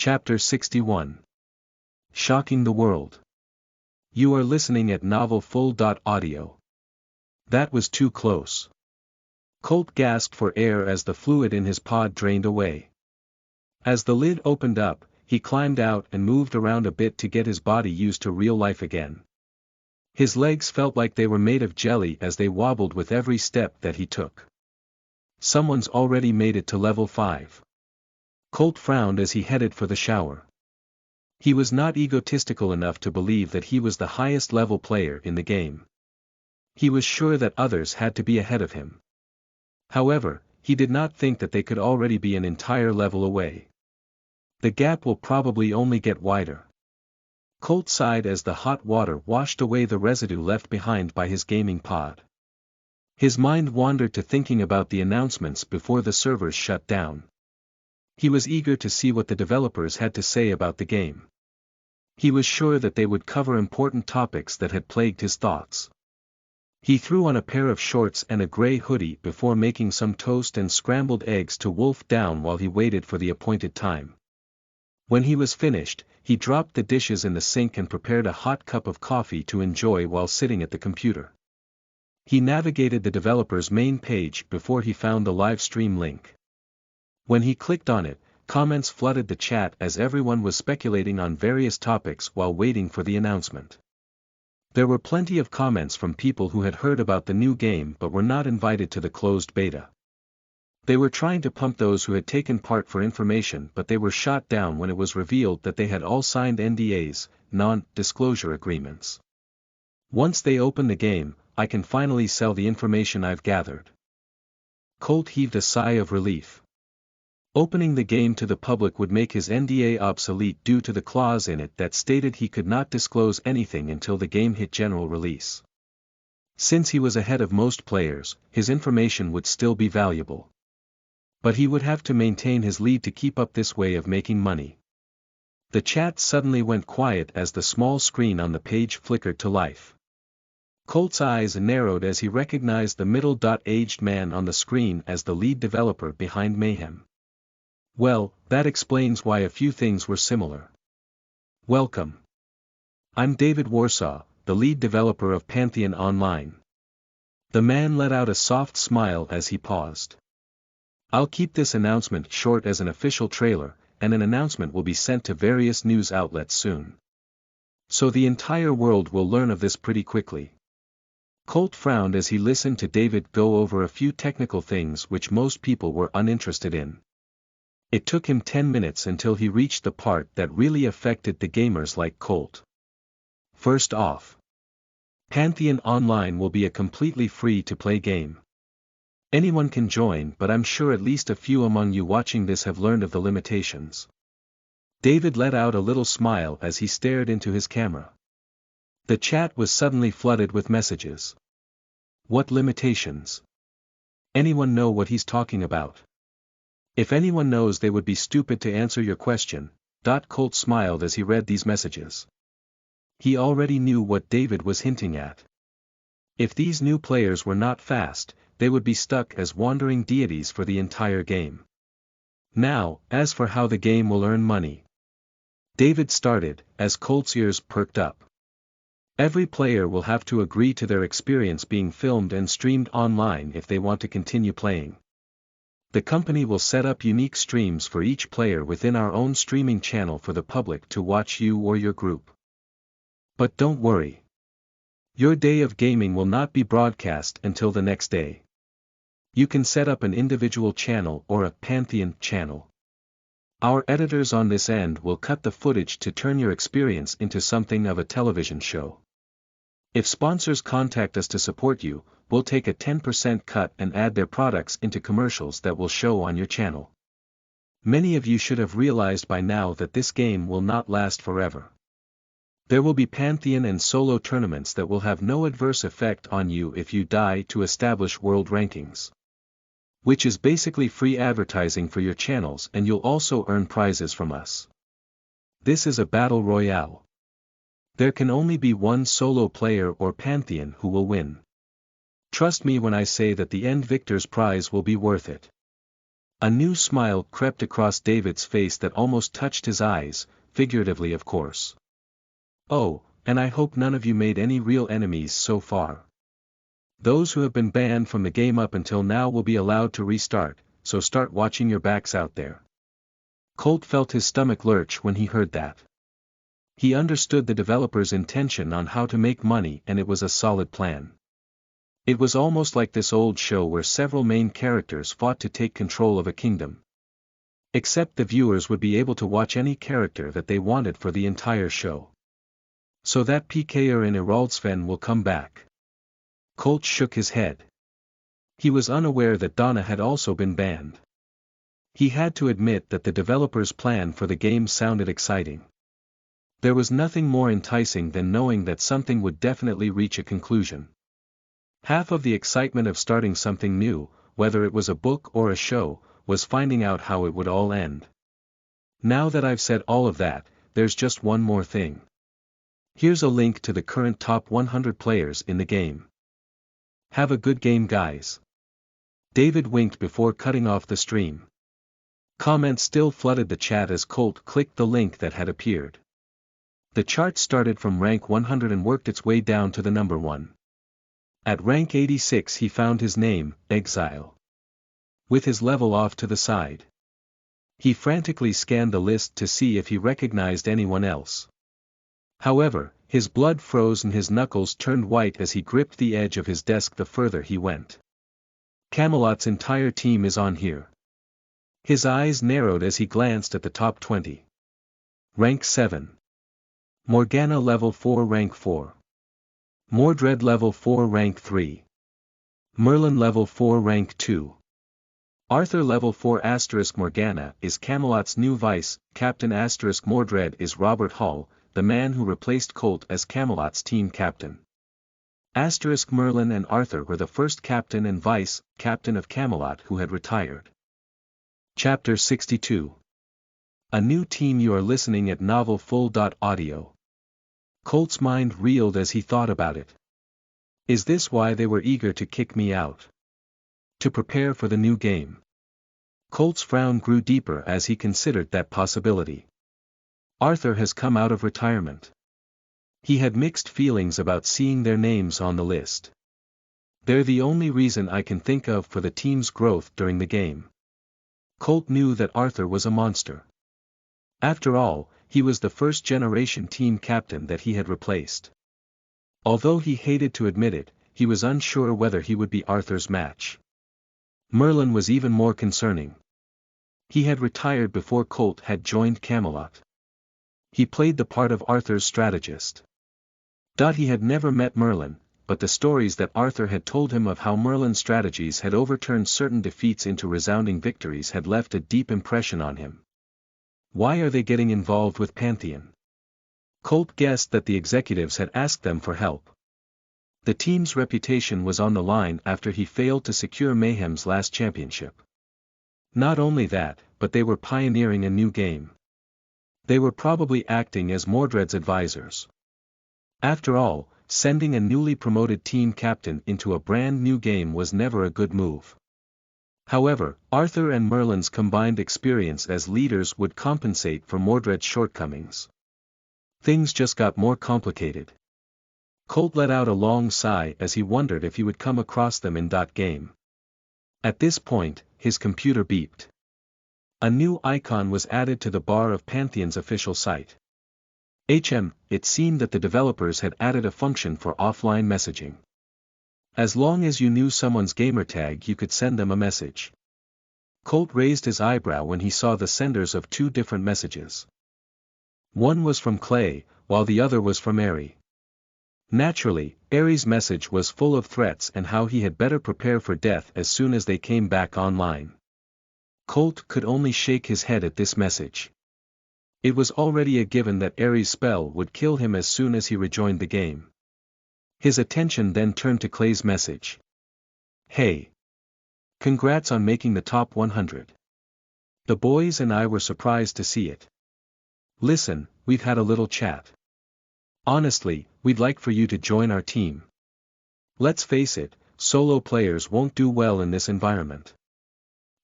Chapter 61. Shocking the World. You are listening at novelfull.audio. That was too close. Colt gasped for air as the fluid in his pod drained away. As the lid opened up, he climbed out and moved around a bit to get his body used to real life again. His legs felt like they were made of jelly as they wobbled with every step that he took. Someone's already made it to level 5. Colt frowned as he headed for the shower. He was not egotistical enough to believe that he was the highest level player in the game. He was sure that others had to be ahead of him. However, he did not think that they could already be an entire level away. The gap will probably only get wider. Colt sighed as the hot water washed away the residue left behind by his gaming pod. His mind wandered to thinking about the announcements before the servers shut down. He was eager to see what the developers had to say about the game. He was sure that they would cover important topics that had plagued his thoughts. He threw on a pair of shorts and a gray hoodie before making some toast and scrambled eggs to wolf down while he waited for the appointed time. When he was finished, he dropped the dishes in the sink and prepared a hot cup of coffee to enjoy while sitting at the computer. He navigated the developer's main page before he found the live stream link. When he clicked on it, comments flooded the chat as everyone was speculating on various topics while waiting for the announcement. There were plenty of comments from people who had heard about the new game but were not invited to the closed beta. They were trying to pump those who had taken part for information, but they were shot down when it was revealed that they had all signed NDAs, non-disclosure agreements. Once they open the game, I can finally sell the information I've gathered. Colt heaved a sigh of relief. Opening the game to the public would make his NDA obsolete due to the clause in it that stated he could not disclose anything until the game hit general release. Since he was ahead of most players, his information would still be valuable. But he would have to maintain his lead to keep up this way of making money. The chat suddenly went quiet as the small screen on the page flickered to life. Colt's eyes narrowed as he recognized the middle-aged man on the screen as the lead developer behind Mayhem. Well, that explains why a few things were similar. Welcome. I'm David Warsaw, the lead developer of Pantheon Online. The man let out a soft smile as he paused. I'll keep this announcement short as an official trailer, and an announcement will be sent to various news outlets soon. So the entire world will learn of this pretty quickly. Colt frowned as he listened to David go over a few technical things which most people were uninterested in. It took him 10 minutes until he reached the part that really affected the gamers like Colt. First off, Pantheon Online will be a completely free-to-play game. Anyone can join, but I'm sure at least a few among you watching this have learned of the limitations. David let out a little smile as he stared into his camera. The chat was suddenly flooded with messages. What limitations? Anyone know what he's talking about? If anyone knows, they would be stupid to answer your question. Colt smiled as he read these messages. He already knew what David was hinting at. If these new players were not fast, they would be stuck as wandering deities for the entire game. Now, as for how the game will earn money. David started, as Colt's ears perked up. Every player will have to agree to their experience being filmed and streamed online if they want to continue playing. The company will set up unique streams for each player within our own streaming channel for the public to watch you or your group. But don't worry. Your day of gaming will not be broadcast until the next day. You can set up an individual channel or a Pantheon channel. Our editors on this end will cut the footage to turn your experience into something of a television show. If sponsors contact us to support you, we'll take a 10% cut and add their products into commercials that will show on your channel. Many of you should have realized by now that this game will not last forever. There will be Pantheon and solo tournaments that will have no adverse effect on you if you die to establish world rankings. Which is basically free advertising for your channels, and you'll also earn prizes from us. This is a battle royale. There can only be one solo player or Pantheon who will win. Trust me when I say that the end victor's prize will be worth it. A new smile crept across David's face that almost touched his eyes, figuratively of course. "Oh, and I hope none of you made any real enemies so far. Those who have been banned from the game up until now will be allowed to restart, so start watching your backs out there." Colt felt his stomach lurch when he heard that. He understood the developers' intention on how to make money, and it was a solid plan. It was almost like this old show where several main characters fought to take control of a kingdom. Except the viewers would be able to watch any character that they wanted for the entire show. "So that PKer in Eraldsven will come back?" Colt shook his head. He was unaware that Donna had also been banned. He had to admit that the developers' plan for the game sounded exciting. There was nothing more enticing than knowing that something would definitely reach a conclusion. Half of the excitement of starting something new, whether it was a book or a show, was finding out how it would all end. Now that I've said all of that, there's just one more thing. Here's a link to the current top 100 players in the game. Have a good game, guys. David winked before cutting off the stream. Comments still flooded the chat as Colt clicked the link that had appeared. The chart started from rank 100 and worked its way down to the number 1. At rank 86 he found his name, Exile. With his level off to the side. He frantically scanned the list to see if he recognized anyone else. However, his blood froze and his knuckles turned white as he gripped the edge of his desk the further he went. Camelot's entire team is on here. His eyes narrowed as he glanced at the top 20. Rank 7. Morgana level 4 rank 4. Mordred level 4 rank 3. Merlin level 4 rank 2. Arthur level 4 * Morgana is Camelot's new vice, Captain * Mordred is Robert Hall, the man who replaced Colt as Camelot's team captain. * Merlin and Arthur were the first captain and vice captain of Camelot who had retired. Chapter 62. A new team. You are listening at novelfull.audio. Colt's mind reeled as he thought about it. Is this why they were eager to kick me out? To prepare for the new game. Colt's frown grew deeper as he considered that possibility. Arthur has come out of retirement. He had mixed feelings about seeing their names on the list. They're the only reason I can think of for the team's growth during the game. Colt knew that Arthur was a monster. After all, he was the first-generation team captain that he had replaced. Although he hated to admit it, he was unsure whether he would be Arthur's match. Merlin was even more concerning. He had retired before Colt had joined Camelot. He played the part of Arthur's strategist. He had never met Merlin, but the stories that Arthur had told him of how Merlin's strategies had overturned certain defeats into resounding victories had left a deep impression on him. Why are they getting involved with Pantheon? Colt guessed that the executives had asked them for help. The team's reputation was on the line after he failed to secure Mayhem's last championship. Not only that, but they were pioneering a new game. They were probably acting as Mordred's advisors. After all, sending a newly promoted team captain into a brand new game was never a good move. However, Arthur and Merlin's combined experience as leaders would compensate for Mordred's shortcomings. Things just got more complicated. Colt let out a long sigh as he wondered if he would come across them in that game. At this point, his computer beeped. A new icon was added to the bar of Pantheon's official site. It seemed that the developers had added a function for offline messaging. As long as you knew someone's gamertag, you could send them a message. Colt raised his eyebrow when he saw the senders of two different messages. One was from Clay, while the other was from Aerie. Naturally, Aerie's message was full of threats and how he had better prepare for death as soon as they came back online. Colt could only shake his head at this message. It was already a given that Aerie's spell would kill him as soon as he rejoined the game. His attention then turned to Clay's message. Hey! Congrats on making the top 100. The boys and I were surprised to see it. Listen, we've had a little chat. Honestly, we'd like for you to join our team. Let's face it, solo players won't do well in this environment.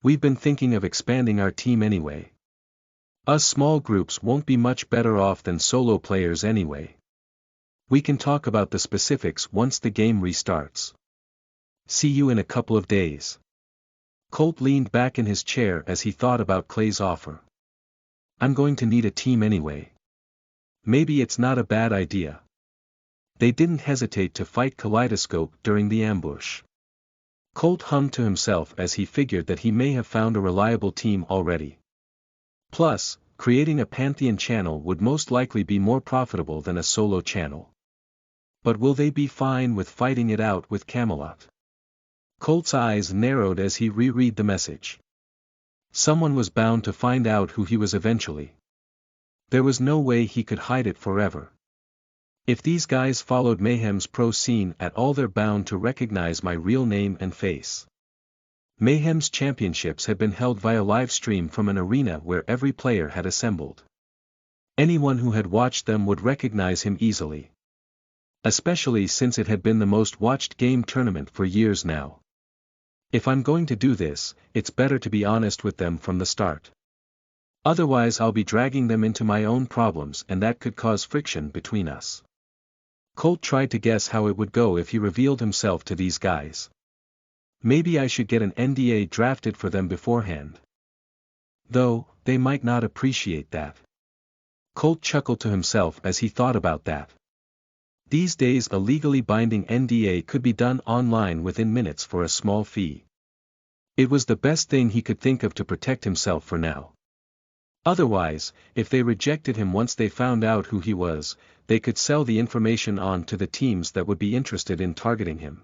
We've been thinking of expanding our team anyway. Us small groups won't be much better off than solo players anyway. We can talk about the specifics once the game restarts. See you in a couple of days. Colt leaned back in his chair as he thought about Clay's offer. I'm going to need a team anyway. Maybe it's not a bad idea. They didn't hesitate to fight Kaleidoscope during the ambush. Colt hummed to himself as he figured that he may have found a reliable team already. Plus, creating a Pantheon channel would most likely be more profitable than a solo channel. But will they be fine with fighting it out with Camelot? Colt's eyes narrowed as he reread the message. Someone was bound to find out who he was eventually. There was no way he could hide it forever. If these guys followed Mayhem's pro scene at all, they're bound to recognize my real name and face. Mayhem's championships had been held via live stream from an arena where every player had assembled. Anyone who had watched them would recognize him easily. Especially since it had been the most watched game tournament for years now. If I'm going to do this, it's better to be honest with them from the start. Otherwise I'll be dragging them into my own problems, and that could cause friction between us. Colt tried to guess how it would go if he revealed himself to these guys. Maybe I should get an NDA drafted for them beforehand. Though, they might not appreciate that. Colt chuckled to himself as he thought about that. These days a legally binding NDA could be done online within minutes for a small fee. It was the best thing he could think of to protect himself for now. Otherwise, if they rejected him once they found out who he was, they could sell the information on to the teams that would be interested in targeting him.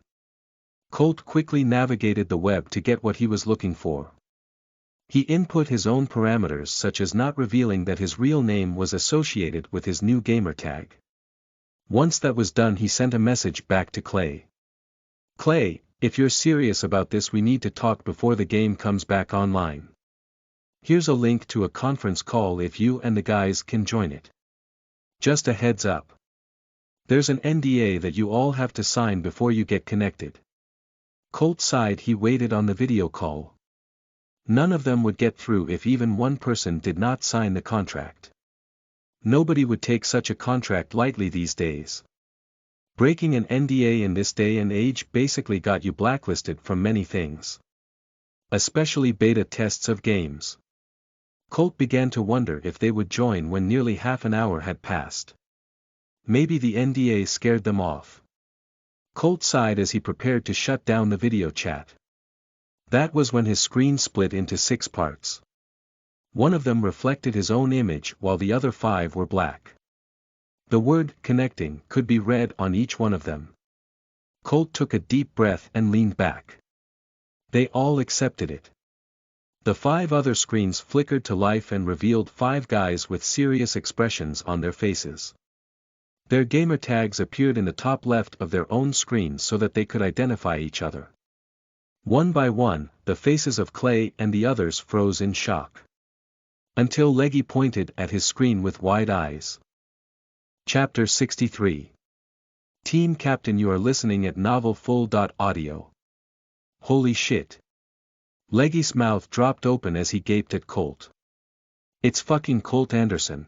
Colt quickly navigated the web to get what he was looking for. He input his own parameters, such as not revealing that his real name was associated with his new gamertag. Once that was done, he sent a message back to Clay. Clay, if you're serious about this, we need to talk before the game comes back online. Here's a link to a conference call if you and the guys can join it. Just a heads up. There's an NDA that you all have to sign before you get connected. Colt sighed. He waited on the video call. None of them would get through if even one person did not sign the contract. Nobody would take such a contract lightly these days. Breaking an NDA in this day and age basically got you blacklisted from many things. Especially beta tests of games. Colt began to wonder if they would join when nearly half an hour had passed. Maybe the NDA scared them off. Colt sighed as he prepared to shut down the video chat. That was when his screen split into 6 parts. One of them reflected his own image while the other 5 were black. The word "connecting" could be read on each one of them. Colt took a deep breath and leaned back. They all accepted it. The 5 other screens flickered to life and revealed 5 guys with serious expressions on their faces. Their gamer tags appeared in the top left of their own screens so that they could identify each other. One by one, the faces of Clay and the others froze in shock. Until Leggy pointed at his screen with wide eyes. Chapter 63. Team Captain, you are listening at novelfull.audio. Holy shit. Leggy's mouth dropped open as he gaped at Colt. It's fucking Colt Anderson.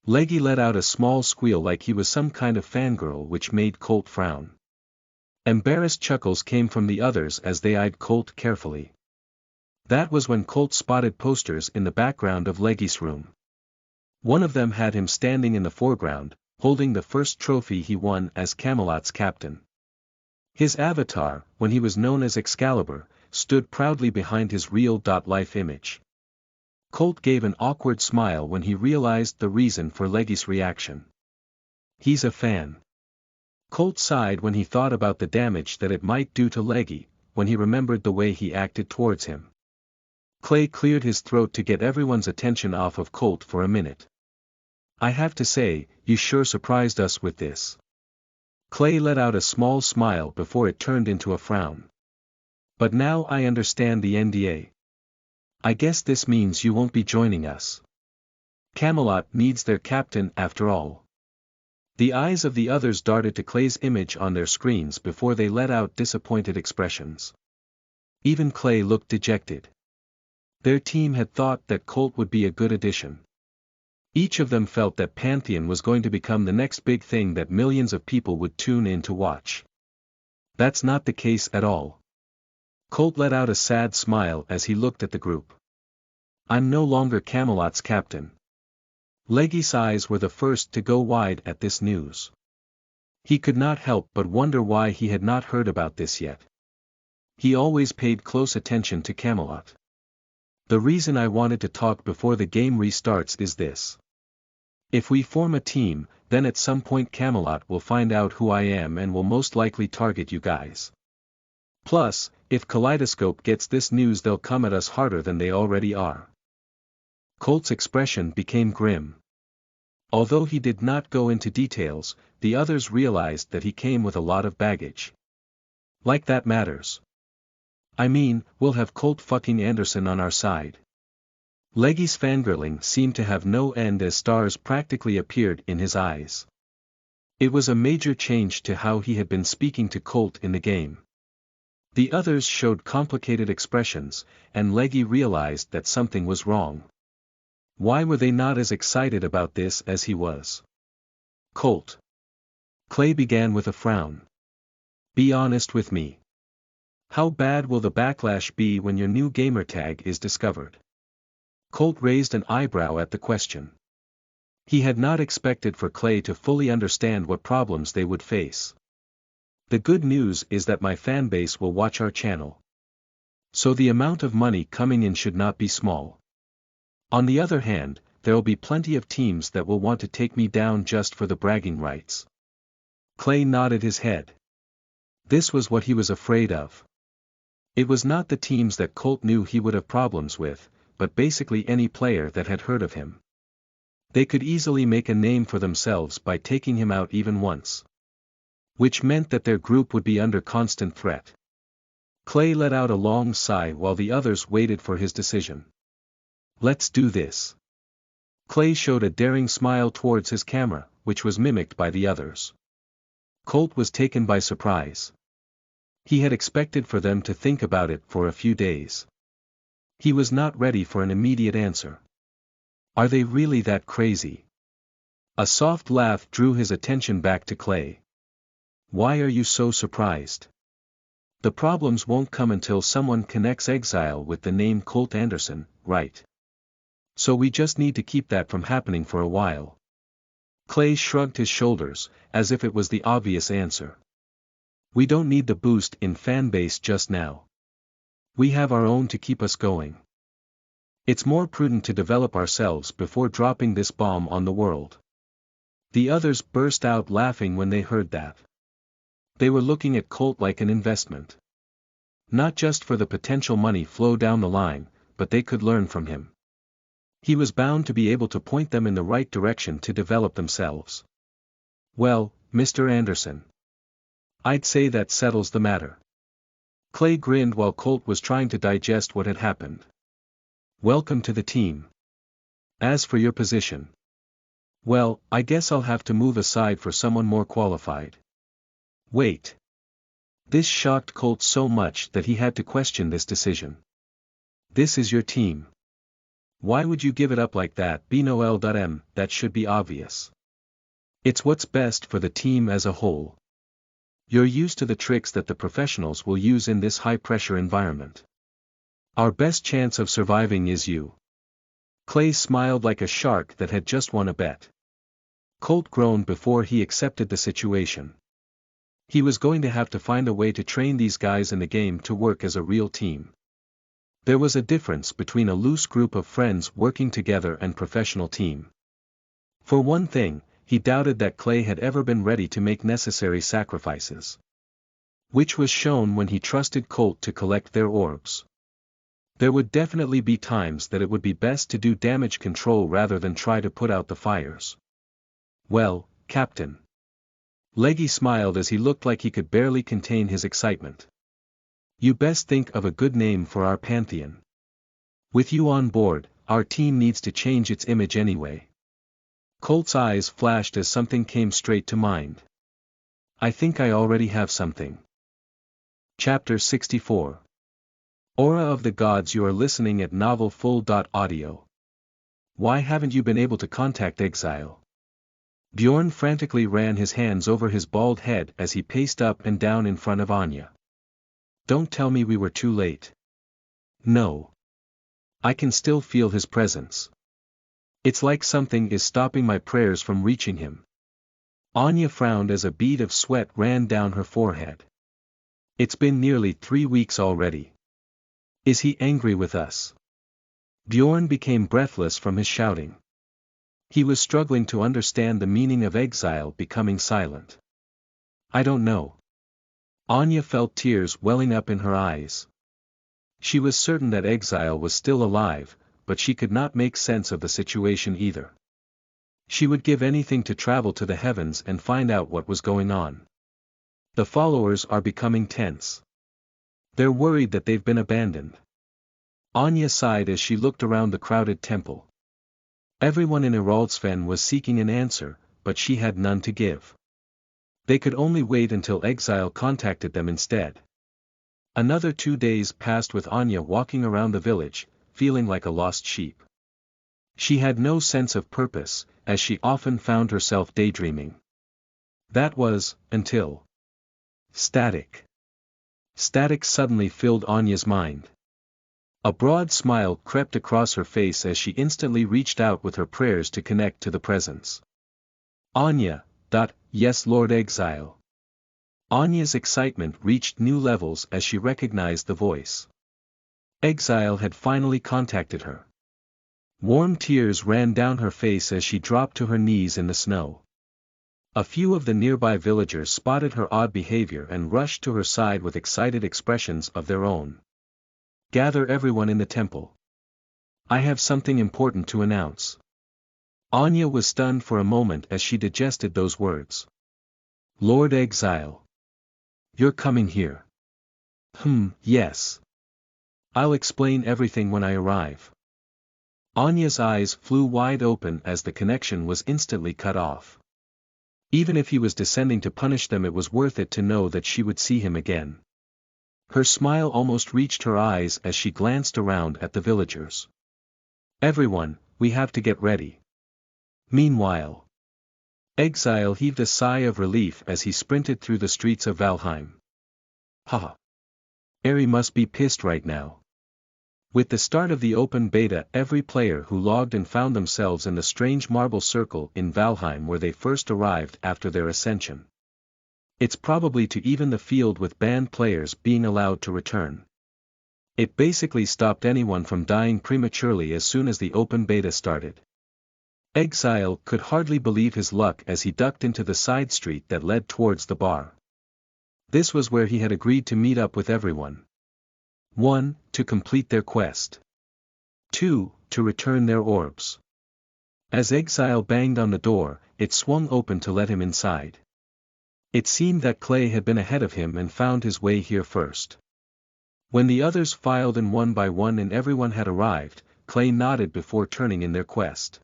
Leggy let out a small squeal like he was some kind of fangirl, which made Colt frown. Embarrassed chuckles came from the others as they eyed Colt carefully. That was when Colt spotted posters in the background of Leggy's room. One of them had him standing in the foreground, holding the first trophy he won as Camelot's captain. His avatar, when he was known as Excalibur, stood proudly behind his real-life image. Colt gave an awkward smile when he realized the reason for Leggy's reaction. He's a fan. Colt sighed when he thought about the damage that it might do to Leggy, when he remembered the way he acted towards him. Clay cleared his throat to get everyone's attention off of Colt for a minute. I have to say, you sure surprised us with this. Clay let out a small smile before it turned into a frown. But now I understand the NDA. I guess this means you won't be joining us. Camelot needs their captain after all. The eyes of the others darted to Clay's image on their screens before they let out disappointed expressions. Even Clay looked dejected. Their team had thought that Colt would be a good addition. Each of them felt that Pantheon was going to become the next big thing that millions of people would tune in to watch. That's not the case at all. Colt let out a sad smile as he looked at the group. I'm no longer Camelot's captain. Leggy's eyes were the first to go wide at this news. He could not help but wonder why he had not heard about this yet. He always paid close attention to Camelot. The reason I wanted to talk before the game restarts is this. If we form a team, then at some point Camelot will find out who I am and will most likely target you guys. Plus, if Kaleidoscope gets this news, they'll come at us harder than they already are. Colt's expression became grim. Although he did not go into details, the others realized that he came with a lot of baggage. Like that matters. I mean, we'll have Colt fucking Anderson on our side. Leggy's fangirling seemed to have no end as stars practically appeared in his eyes. It was a major change to how he had been speaking to Colt in the game. The others showed complicated expressions, and Leggy realized that something was wrong. Why were they not as excited about this as he was? Colt. Clay began with a frown. Be honest with me. How bad will the backlash be when your new gamertag is discovered? Colt raised an eyebrow at the question. He had not expected for Clay to fully understand what problems they would face. The good news is that my fanbase will watch our channel. So the amount of money coming in should not be small. On the other hand, there'll be plenty of teams that will want to take me down just for the bragging rights. Clay nodded his head. This was what he was afraid of. It was not the teams that Colt knew he would have problems with, but basically any player that had heard of him. They could easily make a name for themselves by taking him out even once. Which meant that their group would be under constant threat. Clay let out a long sigh while the others waited for his decision. Let's do this. Clay showed a daring smile towards his camera, which was mimicked by the others. Colt was taken by surprise. He had expected for them to think about it for a few days. He was not ready for an immediate answer. Are they really that crazy? A soft laugh drew his attention back to Clay. Why are you so surprised? The problems won't come until someone connects Exile with the name Colt Anderson, right? So we just need to keep that from happening for a while. Clay shrugged his shoulders, as if it was the obvious answer. We don't need the boost in fanbase just now. We have our own to keep us going. It's more prudent to develop ourselves before dropping this bomb on the world. The others burst out laughing when they heard that. They were looking at Colt like an investment. Not just for the potential money flow down the line, but they could learn from him. He was bound to be able to point them in the right direction to develop themselves. Well, Mr. Anderson. I'd say that settles the matter. Clay grinned while Colt was trying to digest what had happened. Welcome to the team. As for your position. Well, I guess I'll have to move aside for someone more qualified. Wait. This shocked Colt so much that he had to question this decision. This is your team. Why would you give it up like that? Bnoel.m, that should be obvious. It's what's best for the team as a whole. You're used to the tricks that the professionals will use in this high-pressure environment. Our best chance of surviving is you. Clay smiled like a shark that had just won a bet. Colt groaned before he accepted the situation. He was going to have to find a way to train these guys in the game to work as a real team. There was a difference between a loose group of friends working together and professional team. For one thing, he doubted that Clay had ever been ready to make necessary sacrifices. Which was shown when he trusted Colt to collect their orbs. There would definitely be times that it would be best to do damage control rather than try to put out the fires. Well, Captain. Leggy smiled as he looked like he could barely contain his excitement. You best think of a good name for our Pantheon. With you on board, our team needs to change its image anyway. Colt's eyes flashed as something came straight to mind. I think I already have something. Chapter 64. Aura of the Gods, you are listening at novelfull.audio. Why haven't you been able to contact Exile? Bjorn frantically ran his hands over his bald head as he paced up and down in front of Anya. Don't tell me we were too late. No. I can still feel his presence. It's like something is stopping my prayers from reaching him. Anya frowned as a bead of sweat ran down her forehead. It's been nearly 3 weeks already. Is he angry with us? Bjorn became breathless from his shouting. He was struggling to understand the meaning of Exile becoming silent. I don't know. Anya felt tears welling up in her eyes. She was certain that Exile was still alive, but she could not make sense of the situation either. She would give anything to travel to the heavens and find out what was going on. The followers are becoming tense. They're worried that they've been abandoned. Anya sighed as she looked around the crowded temple. Everyone in Iraldsfen was seeking an answer, but she had none to give. They could only wait until Exile contacted them instead. Another 2 days passed with Anya walking around the village, feeling like a lost sheep. She had no sense of purpose, as she often found herself daydreaming. That was, until static. Static suddenly filled Anya's mind. A broad smile crept across her face as she instantly reached out with her prayers to connect to the presence. Anya, yes Lord Exile. Anya's excitement reached new levels as she recognized the voice. Exile had finally contacted her. Warm tears ran down her face as she dropped to her knees in the snow. A few of the nearby villagers spotted her odd behavior and rushed to her side with excited expressions of their own. Gather everyone in the temple. I have something important to announce. Anya was stunned for a moment as she digested those words. Lord Exile. You're coming here. Yes. I'll explain everything when I arrive. Anya's eyes flew wide open as the connection was instantly cut off. Even if he was descending to punish them, it was worth it to know that she would see him again. Her smile almost reached her eyes as she glanced around at the villagers. Everyone, we have to get ready. Meanwhile, Exile heaved a sigh of relief as he sprinted through the streets of Valheim. Haha. Eri must be pissed right now. With the start of the open beta, every player who logged in found themselves in the strange marble circle in Valheim where they first arrived after their ascension. It's probably to even the field with banned players being allowed to return. It basically stopped anyone from dying prematurely as soon as the open beta started. Exile could hardly believe his luck as he ducked into the side street that led towards the bar. This was where he had agreed to meet up with everyone. 1. To complete their quest. 2. To return their orbs. As Exile banged on the door, it swung open to let him inside. It seemed that Clay had been ahead of him and found his way here first. When the others filed in one by one and everyone had arrived, Clay nodded before turning in their quest.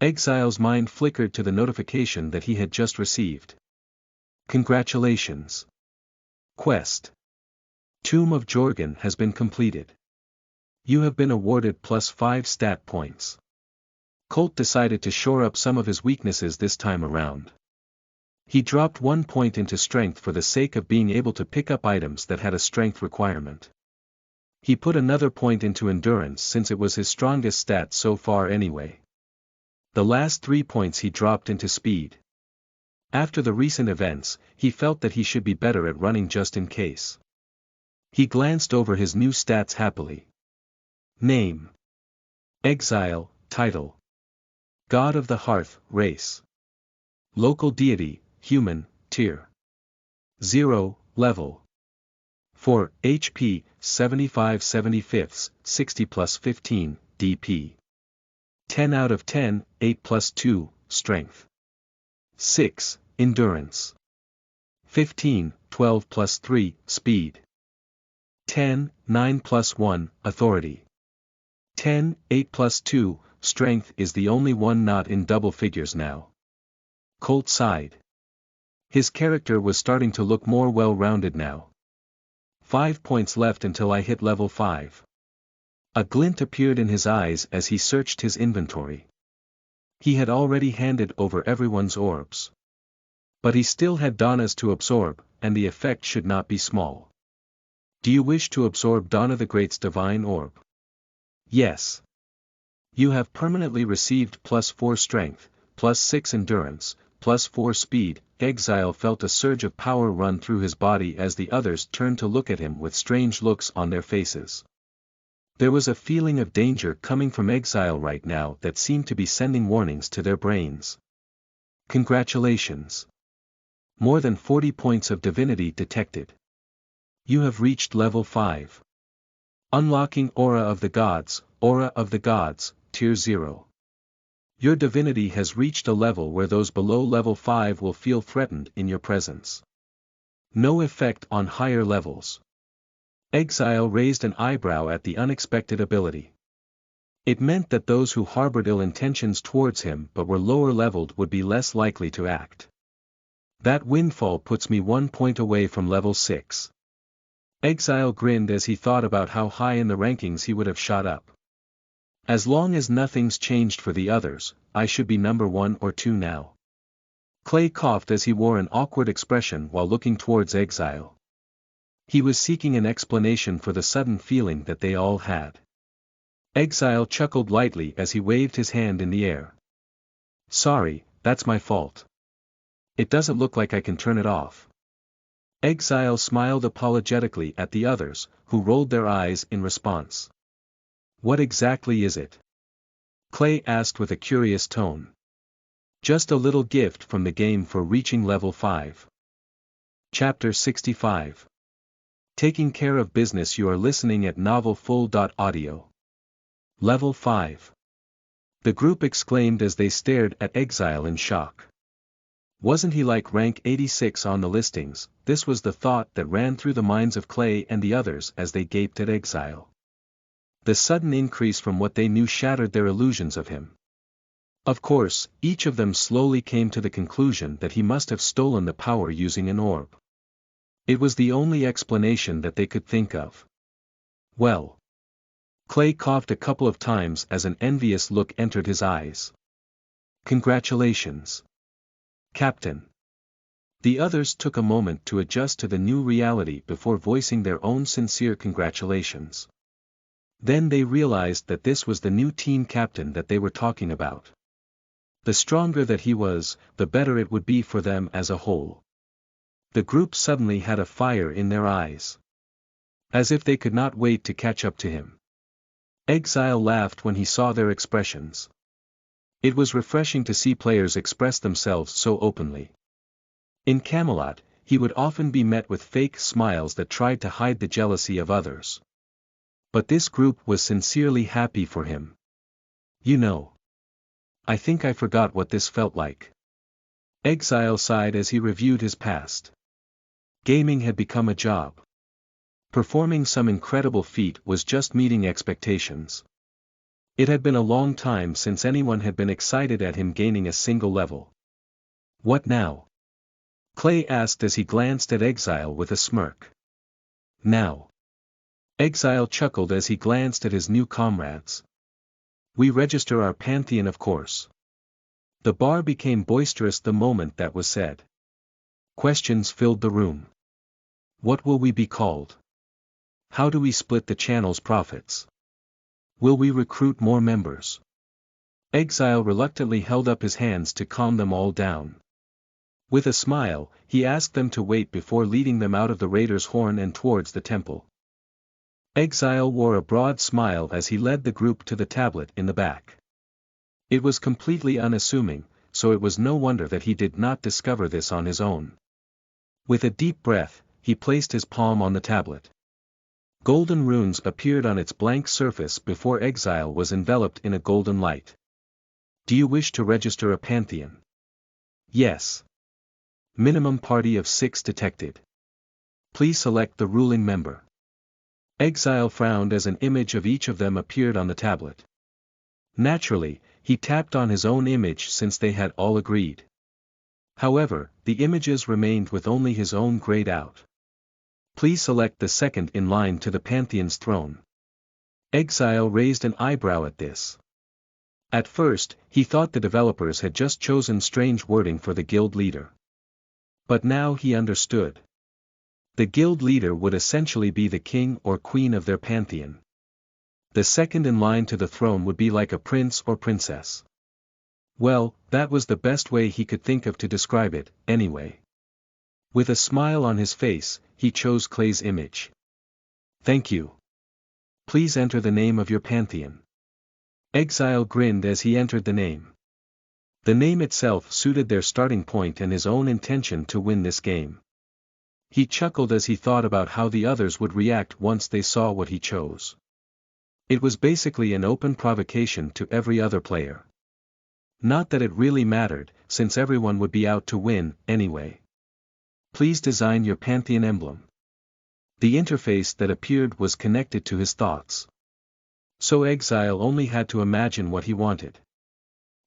Exile's mind flickered to the notification that he had just received. Congratulations. Quest. Tomb of Jorgen has been completed. You have been awarded +5 stat points. Colt decided to shore up some of his weaknesses this time around. He dropped 1 point into strength for the sake of being able to pick up items that had a strength requirement. He put another point into endurance since it was his strongest stat so far anyway. The last 3 points he dropped into speed. After the recent events, he felt that he should be better at running just in case. He glanced over his new stats happily. Name. Exile, title. God of the Hearth, race. Local deity, human, tier 0, level 4, HP, 75/75, 60+15, DP 10 out of 10, 8+2, strength 6, endurance 15, 12+3, speed 10, 9+1, authority 10, 8+2, strength is the only one not in double figures now. Colt sighed. His character was starting to look more well-rounded now. 5 points left until I hit level 5. A glint appeared in his eyes as he searched his inventory. He had already handed over everyone's orbs. But he still had Donna's to absorb, and the effect should not be small. Do you wish to absorb Donna the Great's divine orb? Yes. You have permanently received +4 strength, +6 endurance, +4 speed. Exile felt a surge of power run through his body as the others turned to look at him with strange looks on their faces. There was a feeling of danger coming from Exile right now that seemed to be sending warnings to their brains. Congratulations. More than 40 points of divinity detected. You have reached level 5. Unlocking Aura of the Gods, Tier 0. Your divinity has reached a level where those below level 5 will feel threatened in your presence. No effect on higher levels. Exile raised an eyebrow at the unexpected ability. It meant that those who harbored ill intentions towards him but were lower leveled would be less likely to act. That windfall puts me 1 point away from level 6. Exile grinned as he thought about how high in the rankings he would have shot up. As long as nothing's changed for the others, I should be number 1 or 2 now. Clay coughed as he wore an awkward expression while looking towards Exile. He was seeking an explanation for the sudden feeling that they all had. Exile chuckled lightly as he waved his hand in the air. Sorry, that's my fault. It doesn't look like I can turn it off. Exile smiled apologetically at the others, who rolled their eyes in response. What exactly is it? Clay asked with a curious tone. Just a little gift from the game for reaching level 5. Chapter 65. Taking care of business. You are listening at novelfull.audio. Level 5. The group exclaimed as they stared at Exile in shock. Wasn't he like rank 86 on the listings? This was the thought that ran through the minds of Clay and the others as they gaped at Exile. The sudden increase from what they knew shattered their illusions of him. Of course, each of them slowly came to the conclusion that he must have stolen the power using an orb. It was the only explanation that they could think of. Well. Clay coughed a couple of times as an envious look entered his eyes. Congratulations, Captain. The others took a moment to adjust to the new reality before voicing their own sincere congratulations. Then they realized that this was the new team captain that they were talking about. The stronger that he was, the better it would be for them as a whole. The group suddenly had a fire in their eyes. As if they could not wait to catch up to him. Exile laughed when he saw their expressions. It was refreshing to see players express themselves so openly. In Camelot, he would often be met with fake smiles that tried to hide the jealousy of others. But this group was sincerely happy for him. You know. I think I forgot what this felt like. Exile sighed as he reviewed his past. Gaming had become a job. Performing some incredible feat was just meeting expectations. It had been a long time since anyone had been excited at him gaining a single level. What now? Clay asked as he glanced at Exile with a smirk. Now. Exile chuckled as he glanced at his new comrades. We register our Pantheon, of course. The bar became boisterous the moment that was said. Questions filled the room. What will we be called? How do we split the channel's profits? Will we recruit more members? Exile reluctantly held up his hands to calm them all down. With a smile, he asked them to wait before leading them out of the Raider's Horn and towards the temple. Exile wore a broad smile as he led the group to the tablet in the back. It was completely unassuming, so it was no wonder that he did not discover this on his own. With a deep breath, he placed his palm on the tablet. Golden runes appeared on its blank surface before Exile was enveloped in a golden light. Do you wish to register a Pantheon? Yes. Minimum party of 6 detected. Please select the ruling member. Exile frowned as an image of each of them appeared on the tablet. Naturally, he tapped on his own image since they had all agreed. However, the images remained with only his own grayed out. Please select the second in line to the Pantheon's throne. Exile raised an eyebrow at this. At first, he thought the developers had just chosen strange wording for the guild leader. But now he understood. The guild leader would essentially be the king or queen of their pantheon. The second in line to the throne would be like a prince or princess. Well, that was the best way he could think of to describe it, anyway. With a smile on his face, he chose Clay's image. Thank you. Please enter the name of your pantheon. Exile grinned as he entered the name. The name itself suited their starting point and his own intention to win this game. He chuckled as he thought about how the others would react once they saw what he chose. It was basically an open provocation to every other player. Not that it really mattered, since everyone would be out to win, anyway. Please design your Pantheon emblem. The interface that appeared was connected to his thoughts. So Exile only had to imagine what he wanted.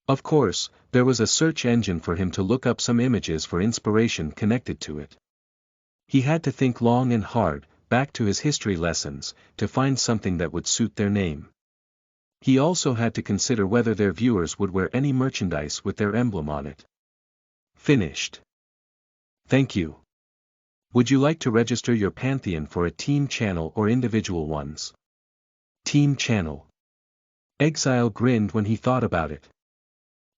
Of course, there was a search engine for him to look up some images for inspiration connected to it. He had to think long and hard, back to his history lessons, to find something that would suit their name. He also had to consider whether their viewers would wear any merchandise with their emblem on it. Finished. Thank you. Would you like to register your Pantheon for a team channel or individual ones? Team channel. Exile grinned when he thought about it.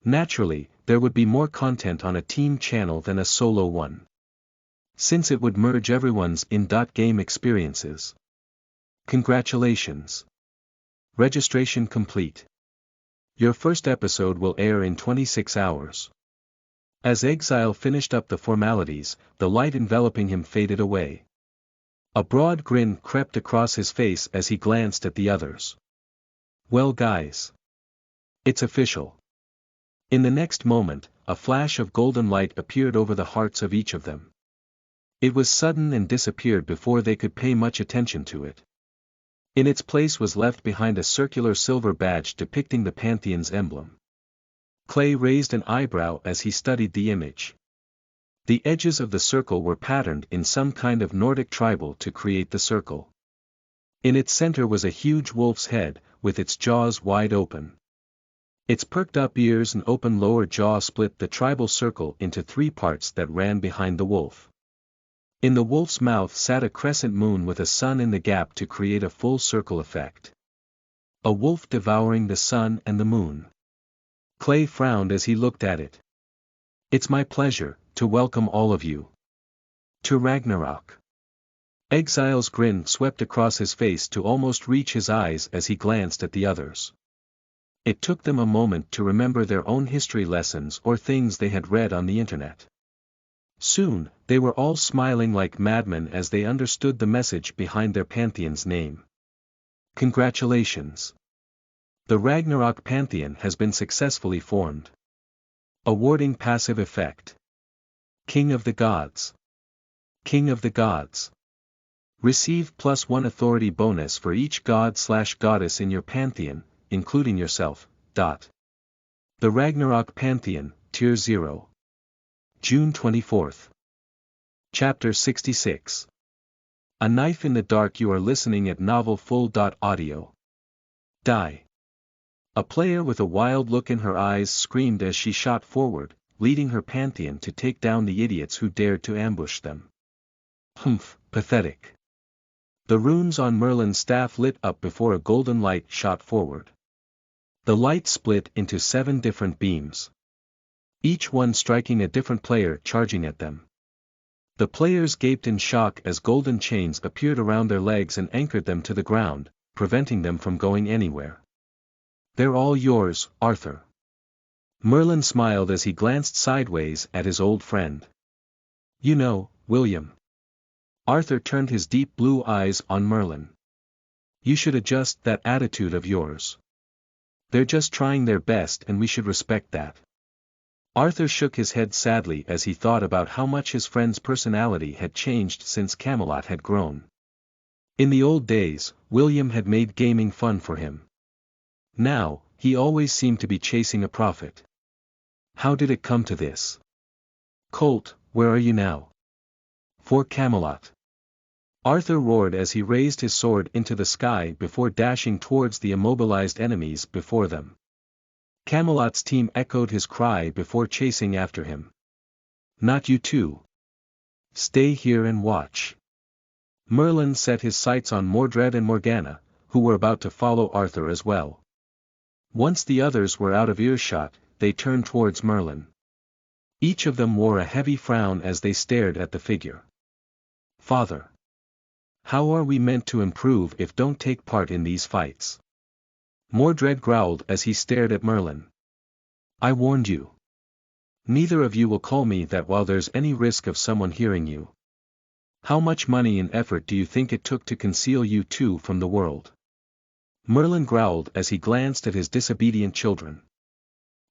Naturally, there would be more content on a team channel than a solo one. Since it would merge everyone's in-game experiences. Congratulations. Registration complete. Your first episode will air in 26 hours. As Exile finished up the formalities, the light enveloping him faded away. A broad grin crept across his face as he glanced at the others. Well guys. It's official. In the next moment, a flash of golden light appeared over the hearts of each of them. It was sudden and disappeared before they could pay much attention to it. In its place was left behind a circular silver badge depicting the Pantheon's emblem. Clay raised an eyebrow as he studied the image. The edges of the circle were patterned in some kind of Nordic tribal to create the circle. In its center was a huge wolf's head, with its jaws wide open. Its perked-up ears and open lower jaw split the tribal circle into 3 parts that ran behind the wolf. In the wolf's mouth sat a crescent moon with a sun in the gap to create a full circle effect. A wolf devouring the sun and the moon. Clay frowned as he looked at it. It's my pleasure to welcome all of you to Ragnarok. Exile's grin swept across his face to almost reach his eyes as he glanced at the others. It took them a moment to remember their own history lessons or things they had read on the internet. Soon, they were all smiling like madmen as they understood the message behind their Pantheon's name. Congratulations! The Ragnarok Pantheon has been successfully formed. Awarding passive effect. King of the Gods. King of the Gods. Receive +1 authority bonus for each god/goddess in your Pantheon, including yourself. The Ragnarok Pantheon, Tier 0. June 24th. Chapter 66. A Knife in the Dark. You are listening at novelfull.audio. Die. A player with a wild look in her eyes screamed as she shot forward, leading her Pantheon to take down the idiots who dared to ambush them. Humph, pathetic. The runes on Merlin's staff lit up before a golden light shot forward. The light split into 7 different beams. Each one striking a different player charging at them. The players gaped in shock as golden chains appeared around their legs and anchored them to the ground, preventing them from going anywhere. They're all yours, Arthur. Merlin smiled as he glanced sideways at his old friend. You know, William. Arthur turned his deep blue eyes on Merlin. You should adjust that attitude of yours. They're just trying their best and we should respect that. Arthur shook his head sadly as he thought about how much his friend's personality had changed since Camelot had grown. In the old days, William had made gaming fun for him. Now, he always seemed to be chasing a profit. How did it come to this? Colt, where are you now? For Camelot. Arthur roared as he raised his sword into the sky before dashing towards the immobilized enemies before them. Camelot's team echoed his cry before chasing after him. Not you too. Stay here and watch. Merlin set his sights on Mordred and Morgana, who were about to follow Arthur as well. Once the others were out of earshot, they turned towards Merlin. Each of them wore a heavy frown as they stared at the figure. Father. How are we meant to improve if don't take part in these fights? Mordred growled as he stared at Merlin. I warned you. Neither of you will call me that while there's any risk of someone hearing you. How much money and effort do you think it took to conceal you two from the world? Merlin growled as he glanced at his disobedient children.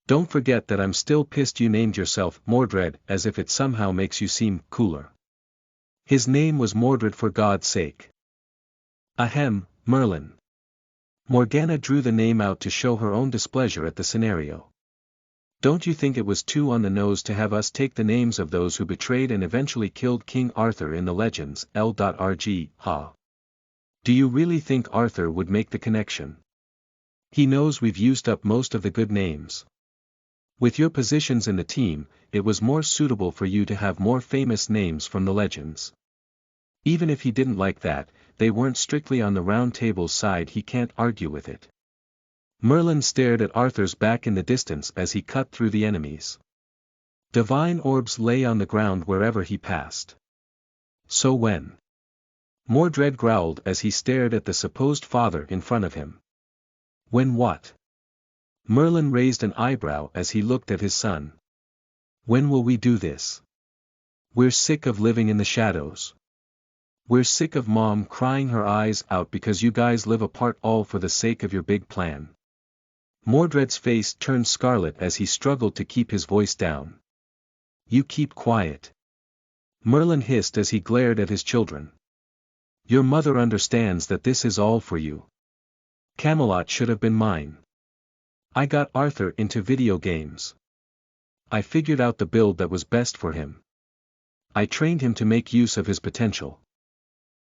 Don't forget that I'm still pissed you named yourself Mordred, as if it somehow makes you seem cooler. His name was Mordred, for God's sake. Ahem, Merlin. Morgana drew the name out to show her own displeasure at the scenario. Don't you think it was too on the nose to have us take the names of those who betrayed and eventually killed King Arthur in the legends, L.RG, ha? Do you really think Arthur would make the connection? He knows we've used up most of the good names. With your positions in the team, it was more suitable for you to have more famous names from the legends. Even if he didn't like that, they weren't strictly on the Round Table's side. He can't argue with it. Merlin stared at Arthur's back in the distance as he cut through the enemies. Divine orbs lay on the ground wherever he passed. So when? Mordred growled as he stared at the supposed father in front of him. When what? Merlin raised an eyebrow as he looked at his son. When will we do this? We're sick of living in the shadows. We're sick of Mom crying her eyes out because you guys live apart, all for the sake of your big plan. Mordred's face turned scarlet as he struggled to keep his voice down. You keep quiet. Merlin hissed as he glared at his children. Your mother understands that this is all for you. Camelot should have been mine. I got Arthur into video games. I figured out the build that was best for him. I trained him to make use of his potential.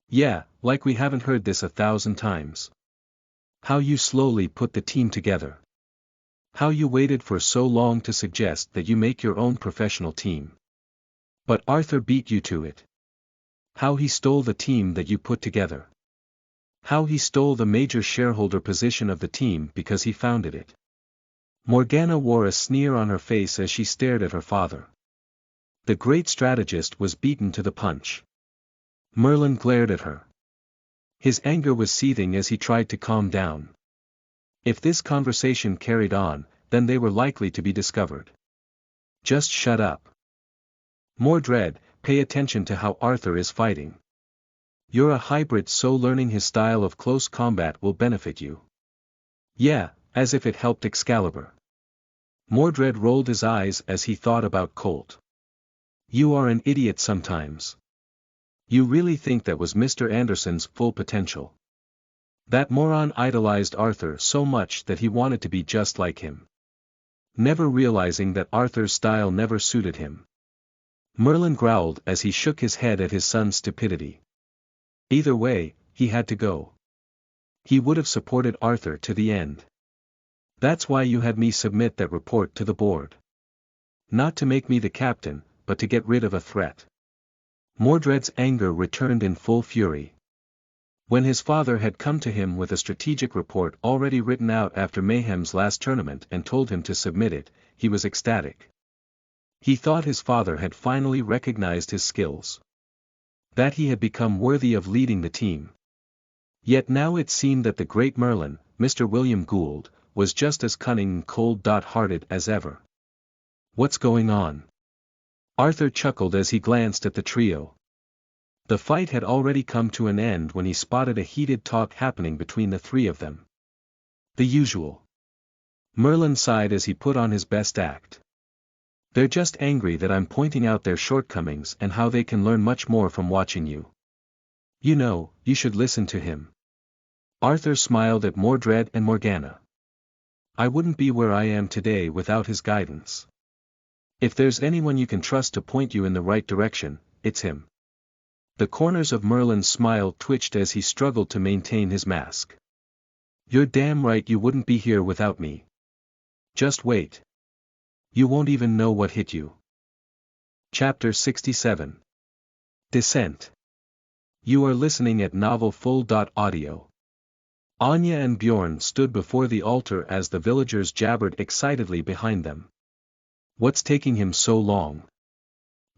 Yeah, like we haven't heard this 1,000 times. How you slowly put the team together. How you waited for so long to suggest that you make your own professional team. But Arthur beat you to it. How he stole the team that you put together. How he stole the major shareholder position of the team because he founded it. Morgana wore a sneer on her face as she stared at her father. The great strategist was beaten to the punch. Merlin glared at her. His anger was seething as he tried to calm down. If this conversation carried on, then they were likely to be discovered. Just shut up. Mordred, pay attention to how Arthur is fighting. You're a hybrid, so learning his style of close combat will benefit you. Yeah, as if it helped Excalibur. Mordred rolled his eyes as he thought about Colt. You are an idiot sometimes. You really think that was Mr. Anderson's full potential? That moron idolized Arthur so much that he wanted to be just like him. Never realizing that Arthur's style never suited him. Merlin growled as he shook his head at his son's stupidity. Either way, he had to go. He would have supported Arthur to the end. That's why you had me submit that report to the board. Not to make me the captain, but to get rid of a threat. Mordred's anger returned in full fury. When his father had come to him with a strategic report already written out after Mayhem's last tournament and told him to submit it, he was ecstatic. He thought his father had finally recognized his skills. That he had become worthy of leading the team. Yet now it seemed that the great Merlin, Mr. William Gould, was just as cunning and cold-hearted as ever. What's going on? Arthur chuckled as he glanced at the trio. The fight had already come to an end when he spotted a heated talk happening between the three of them. The usual. Merlin sighed as he put on his best act. They're just angry that I'm pointing out their shortcomings and how they can learn much more from watching you. You know, you should listen to him. Arthur smiled at Mordred and Morgana. I wouldn't be where I am today without his guidance. If there's anyone you can trust to point you in the right direction, it's him. The corners of Merlin's smile twitched as he struggled to maintain his mask. "You're damn right you wouldn't be here without me. Just wait. You won't even know what hit you." Chapter 67. Descent. You are listening at novelfull.audio. Anya and Bjorn stood before the altar as the villagers jabbered excitedly behind them. "What's taking him so long?"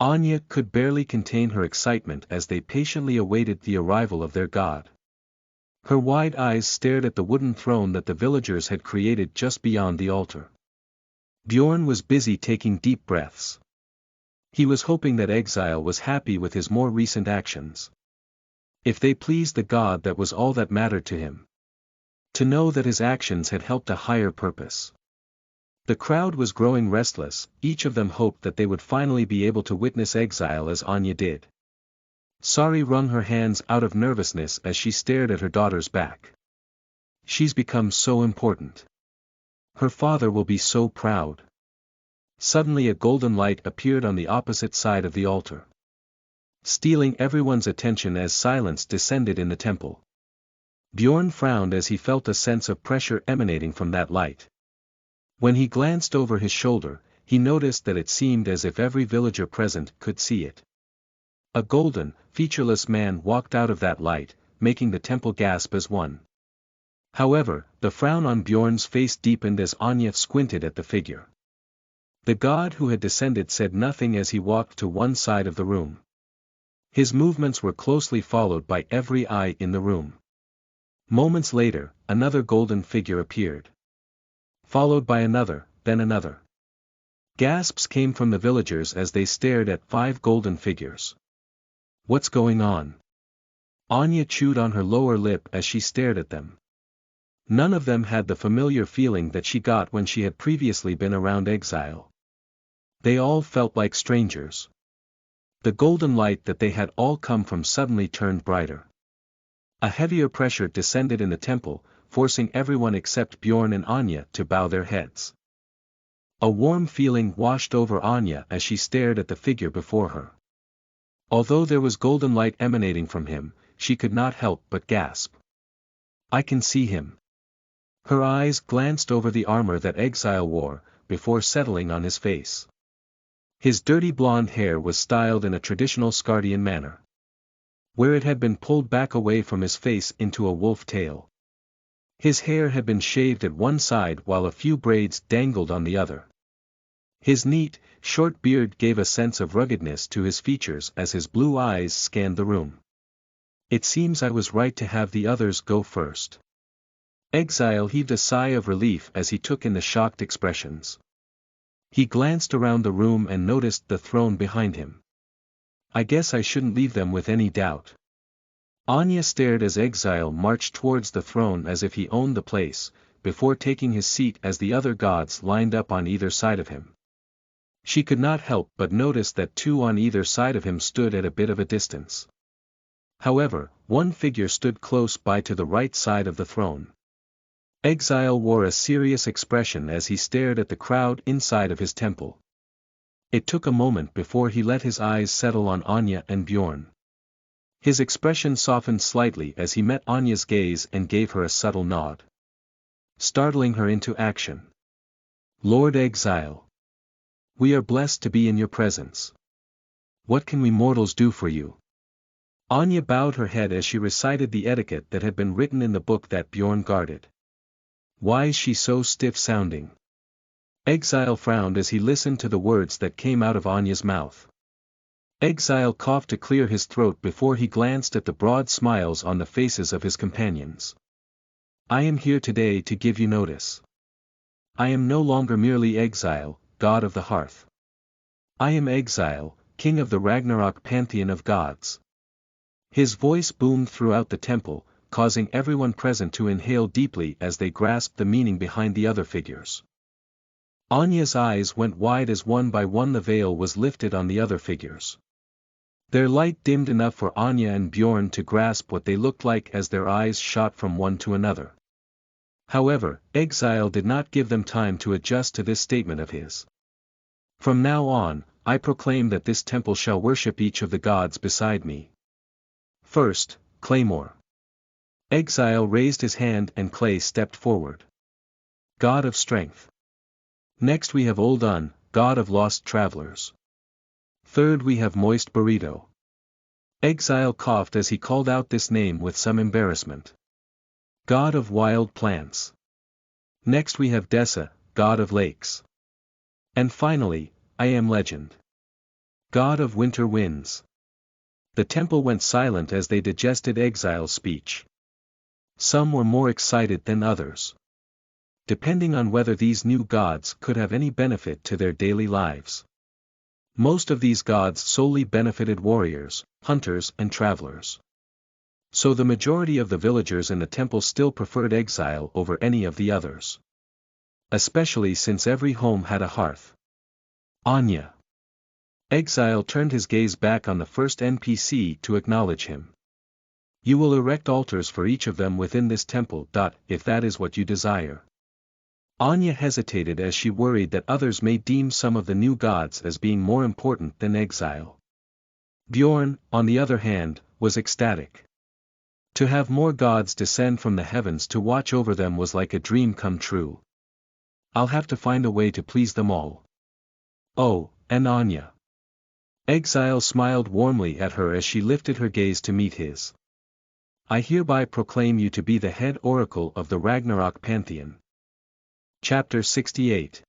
Anya could barely contain her excitement as they patiently awaited the arrival of their god. Her wide eyes stared at the wooden throne that the villagers had created just beyond the altar. Bjorn was busy taking deep breaths. He was hoping that Exile was happy with his more recent actions. If they pleased the god, that was all that mattered to him. To know that his actions had helped a higher purpose. The crowd was growing restless, each of them hoped that they would finally be able to witness Exile as Anya did. Sari wrung her hands out of nervousness as she stared at her daughter's back. She's become so important. Her father will be so proud. Suddenly a golden light appeared on the opposite side of the altar, stealing everyone's attention as silence descended in the temple. Bjorn frowned as he felt a sense of pressure emanating from that light. When he glanced over his shoulder, he noticed that it seemed as if every villager present could see it. A golden, featureless man walked out of that light, making the temple gasp as one. However, the frown on Bjorn's face deepened as Anya squinted at the figure. The god who had descended said nothing as he walked to one side of the room. His movements were closely followed by every eye in the room. Moments later, another golden figure appeared. Followed by another, then another. Gasps came from the villagers as they stared at 5 golden figures. "What's going on?" Anya chewed on her lower lip as she stared at them. None of them had the familiar feeling that she got when she had previously been around Exile. They all felt like strangers. The golden light that they had all come from suddenly turned brighter. A heavier pressure descended in the temple, forcing everyone except Bjorn and Anya to bow their heads. A warm feeling washed over Anya as she stared at the figure before her. Although there was golden light emanating from him, she could not help but gasp. "I can see him." Her eyes glanced over the armor that Exile wore, before settling on his face. His dirty blonde hair was styled in a traditional Skardian manner, where it had been pulled back away from his face into a wolf tail. His hair had been shaved at one side while a few braids dangled on the other. His neat, short beard gave a sense of ruggedness to his features as his blue eyes scanned the room. "It seems I was right to have the others go first." Exile heaved a sigh of relief as he took in the shocked expressions. He glanced around the room and noticed the throne behind him. "I guess I shouldn't leave them with any doubt." Anya stared as Exile marched towards the throne as if he owned the place, before taking his seat as the other gods lined up on either side of him. She could not help but notice that 2 on either side of him stood at a bit of a distance. However, one figure stood close by to the right side of the throne. Exile wore a serious expression as he stared at the crowd inside of his temple. It took a moment before he let his eyes settle on Anya and Bjorn. His expression softened slightly as he met Anya's gaze and gave her a subtle nod, startling her into action. "Lord Exile. We are blessed to be in your presence. What can we mortals do for you?" Anya bowed her head as she recited the etiquette that had been written in the book that Bjorn guarded. "Why is she so stiff-sounding?" Exile frowned as he listened to the words that came out of Anya's mouth. Exile coughed to clear his throat before he glanced at the broad smiles on the faces of his companions. "I am here today to give you notice. I am no longer merely Exile, god of the hearth. I am Exile, king of the Ragnarok pantheon of gods." His voice boomed throughout the temple, causing everyone present to inhale deeply as they grasped the meaning behind the other figures. Anya's eyes went wide as one by one the veil was lifted on the other figures. Their light dimmed enough for Anya and Bjorn to grasp what they looked like as their eyes shot from one to another. However, Exile did not give them time to adjust to this statement of his. "From now on, I proclaim that this temple shall worship each of the gods beside me. First, Claymore. Exile raised his hand and Clay stepped forward. God of strength. Next we have Old Un, God of lost travelers. Third we have Moist Burrito. Exile coughed as he called out this name with some embarrassment. God of wild plants. Next we have Dessa, God of lakes. And finally, I am Legend. God of winter winds. The temple went silent as they digested Exile's speech. Some were more excited than others, depending on whether these new gods could have any benefit to their daily lives. Most of these gods solely benefited warriors, hunters and travelers. So the majority of the villagers in the temple still preferred Exile over any of the others. Especially since every home had a hearth. Anya. Exile turned his gaze back on the first NPC to acknowledge him. You will erect altars for each of them within this temple. If that is what you desire. Anya hesitated as she worried that others may deem some of the new gods as being more important than Exile. Bjorn, on the other hand, was ecstatic. To have more gods descend from the heavens to watch over them was like a dream come true. I'll have to find a way to please them all. Oh, and Anya. Exile smiled warmly at her as she lifted her gaze to meet his. I hereby proclaim you to be the head oracle of the Ragnarok Pantheon. Chapter 68.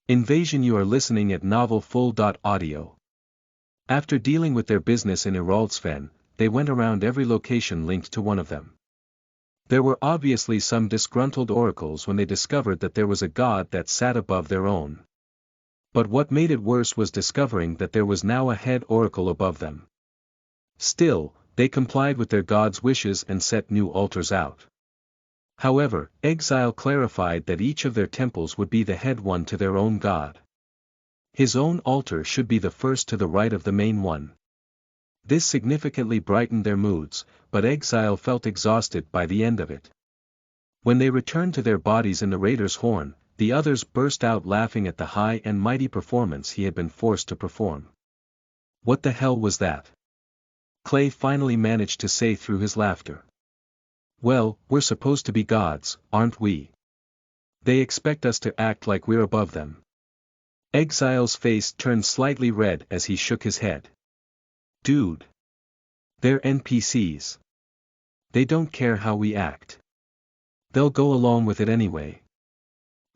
Invasion. You are listening at novelfull.audio. After dealing with their business in Iraldsven, they went around every location linked to one of them. There were obviously some disgruntled oracles when they discovered that there was a god that sat above their own. But what made it worse was discovering that there was now a head oracle above them. Still, they complied with their god's wishes and set new altars out. However, Exile clarified that each of their temples would be the head one to their own god. His own altar should be the first to the right of the main one. This significantly brightened their moods, but Exile felt exhausted by the end of it. When they returned to their bodies in the Raider's Horn, the others burst out laughing at the high and mighty performance he had been forced to perform. What the hell was that? Clay finally managed to say through his laughter. Well, we're supposed to be gods, aren't we? They expect us to act like we're above them. Exile's face turned slightly red as he shook his head. Dude. They're NPCs. They don't care how we act. They'll go along with it anyway.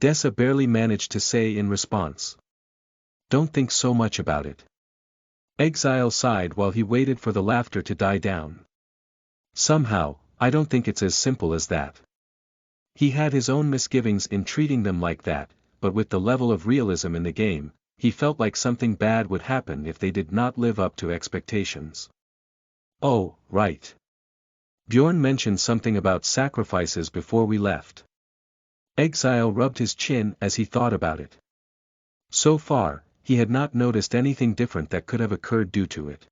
Dessa barely managed to say in response. Don't think so much about it. Exile sighed while he waited for the laughter to die down. Somehow, I don't think it's as simple as that. He had his own misgivings in treating them like that, but with the level of realism in the game, he felt like something bad would happen if they did not live up to expectations. Oh, right. Bjorn mentioned something about sacrifices before we left. Exile rubbed his chin as he thought about it. So far, he had not noticed anything different that could have occurred due to it.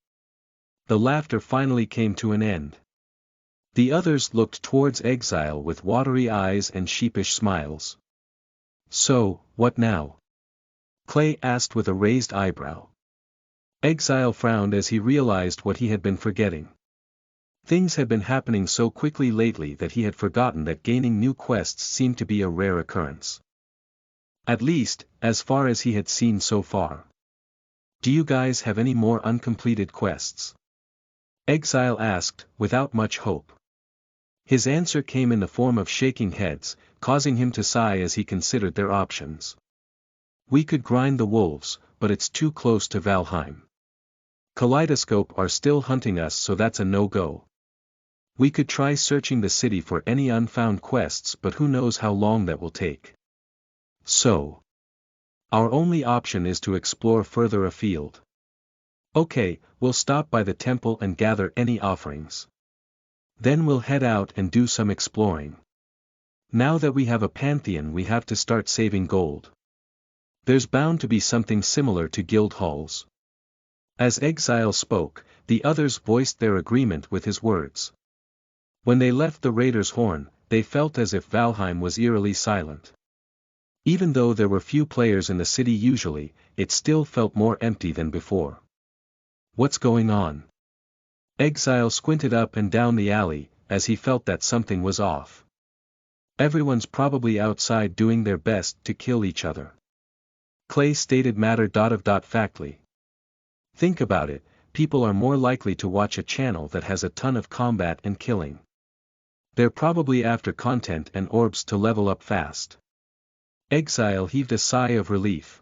The laughter finally came to an end. The others looked towards Exile with watery eyes and sheepish smiles. So, what now? Clay asked with a raised eyebrow. Exile frowned as he realized what he had been forgetting. Things had been happening so quickly lately that he had forgotten that gaining new quests seemed to be a rare occurrence. At least, as far as he had seen so far. Do you guys have any more uncompleted quests? Exile asked, without much hope. His answer came in the form of shaking heads, causing him to sigh as he considered their options. We could grind the wolves, but it's too close to Valheim. Kaleidoscope are still hunting us, so that's a no-go. We could try searching the city for any unfound quests, but who knows how long that will take. So, our only option is to explore further afield. Okay, we'll stop by the temple and gather any offerings. Then we'll head out and do some exploring. Now that we have a pantheon, we have to start saving gold. There's bound to be something similar to guild halls. As Exile spoke, the others voiced their agreement with his words. When they left the Raider's Horn, they felt as if Valheim was eerily silent. Even though there were few players in the city usually, it still felt more empty than before. What's going on? Exile squinted up and down the alley, as he felt that something was off. Everyone's probably outside doing their best to kill each other. Clay stated matter.of.factly. Think about it, people are more likely to watch a channel that has a ton of combat and killing. They're probably after content and orbs to level up fast. Exile heaved a sigh of relief.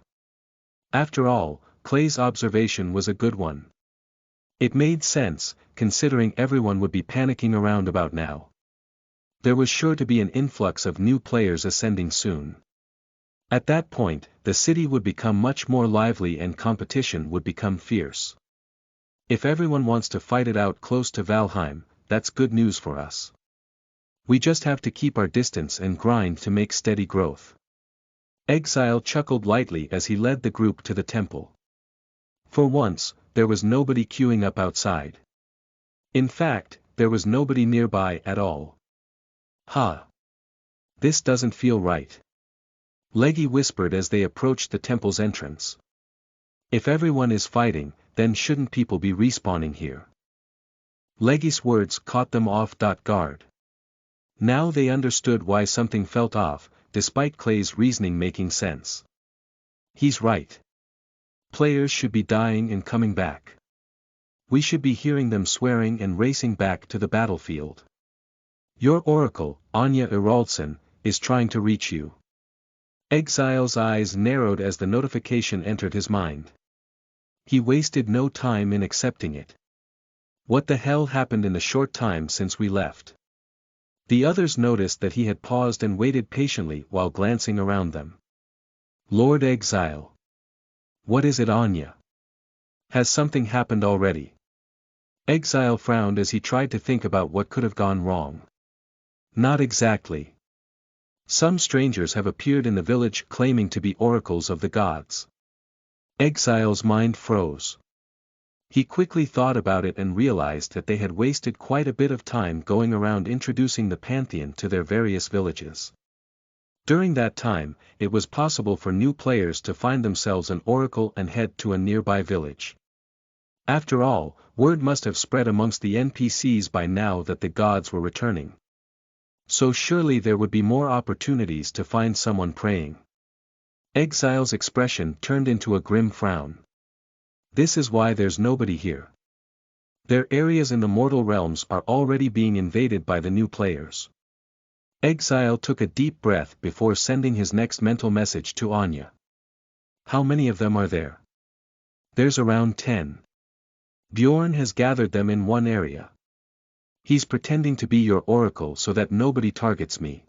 After all, Clay's observation was a good one. It made sense, considering everyone would be panicking around about now. There was sure to be an influx of new players ascending soon. At that point, the city would become much more lively and competition would become fierce. If everyone wants to fight it out close to Valheim, that's good news for us. We just have to keep our distance and grind to make steady growth. Exile chuckled lightly as he led the group to the temple. For once, there was nobody queuing up outside. In fact, there was nobody nearby at all. This doesn't feel right. Leggy whispered as they approached the temple's entrance. If everyone is fighting, then shouldn't people be respawning here? Leggy's words caught them off guard. Now they understood why something felt off, despite Clay's reasoning making sense. He's right. Players should be dying and coming back. We should be hearing them swearing and racing back to the battlefield. Your oracle, Anya Iraldson, is trying to reach you. Exile's eyes narrowed as the notification entered his mind. He wasted no time in accepting it. What the hell happened in the short time since we left? The others noticed that he had paused and waited patiently while glancing around them. Lord Exile. What is it, Anya? Has something happened already? Exile frowned as he tried to think about what could have gone wrong. Not exactly. Some strangers have appeared in the village claiming to be oracles of the gods. Exile's mind froze. He quickly thought about it and realized that they had wasted quite a bit of time going around introducing the Pantheon to their various villages. During that time, it was possible for new players to find themselves an oracle and head to a nearby village. After all, word must have spread amongst the NPCs by now that the gods were returning. So surely there would be more opportunities to find someone praying. Exile's expression turned into a grim frown. This is why there's nobody here. Their areas in the mortal realms are already being invaded by the new players. Exile took a deep breath before sending his next mental message to Anya. How many of them are there? There's around 10. Bjorn has gathered them in one area. He's pretending to be your oracle so that nobody targets me.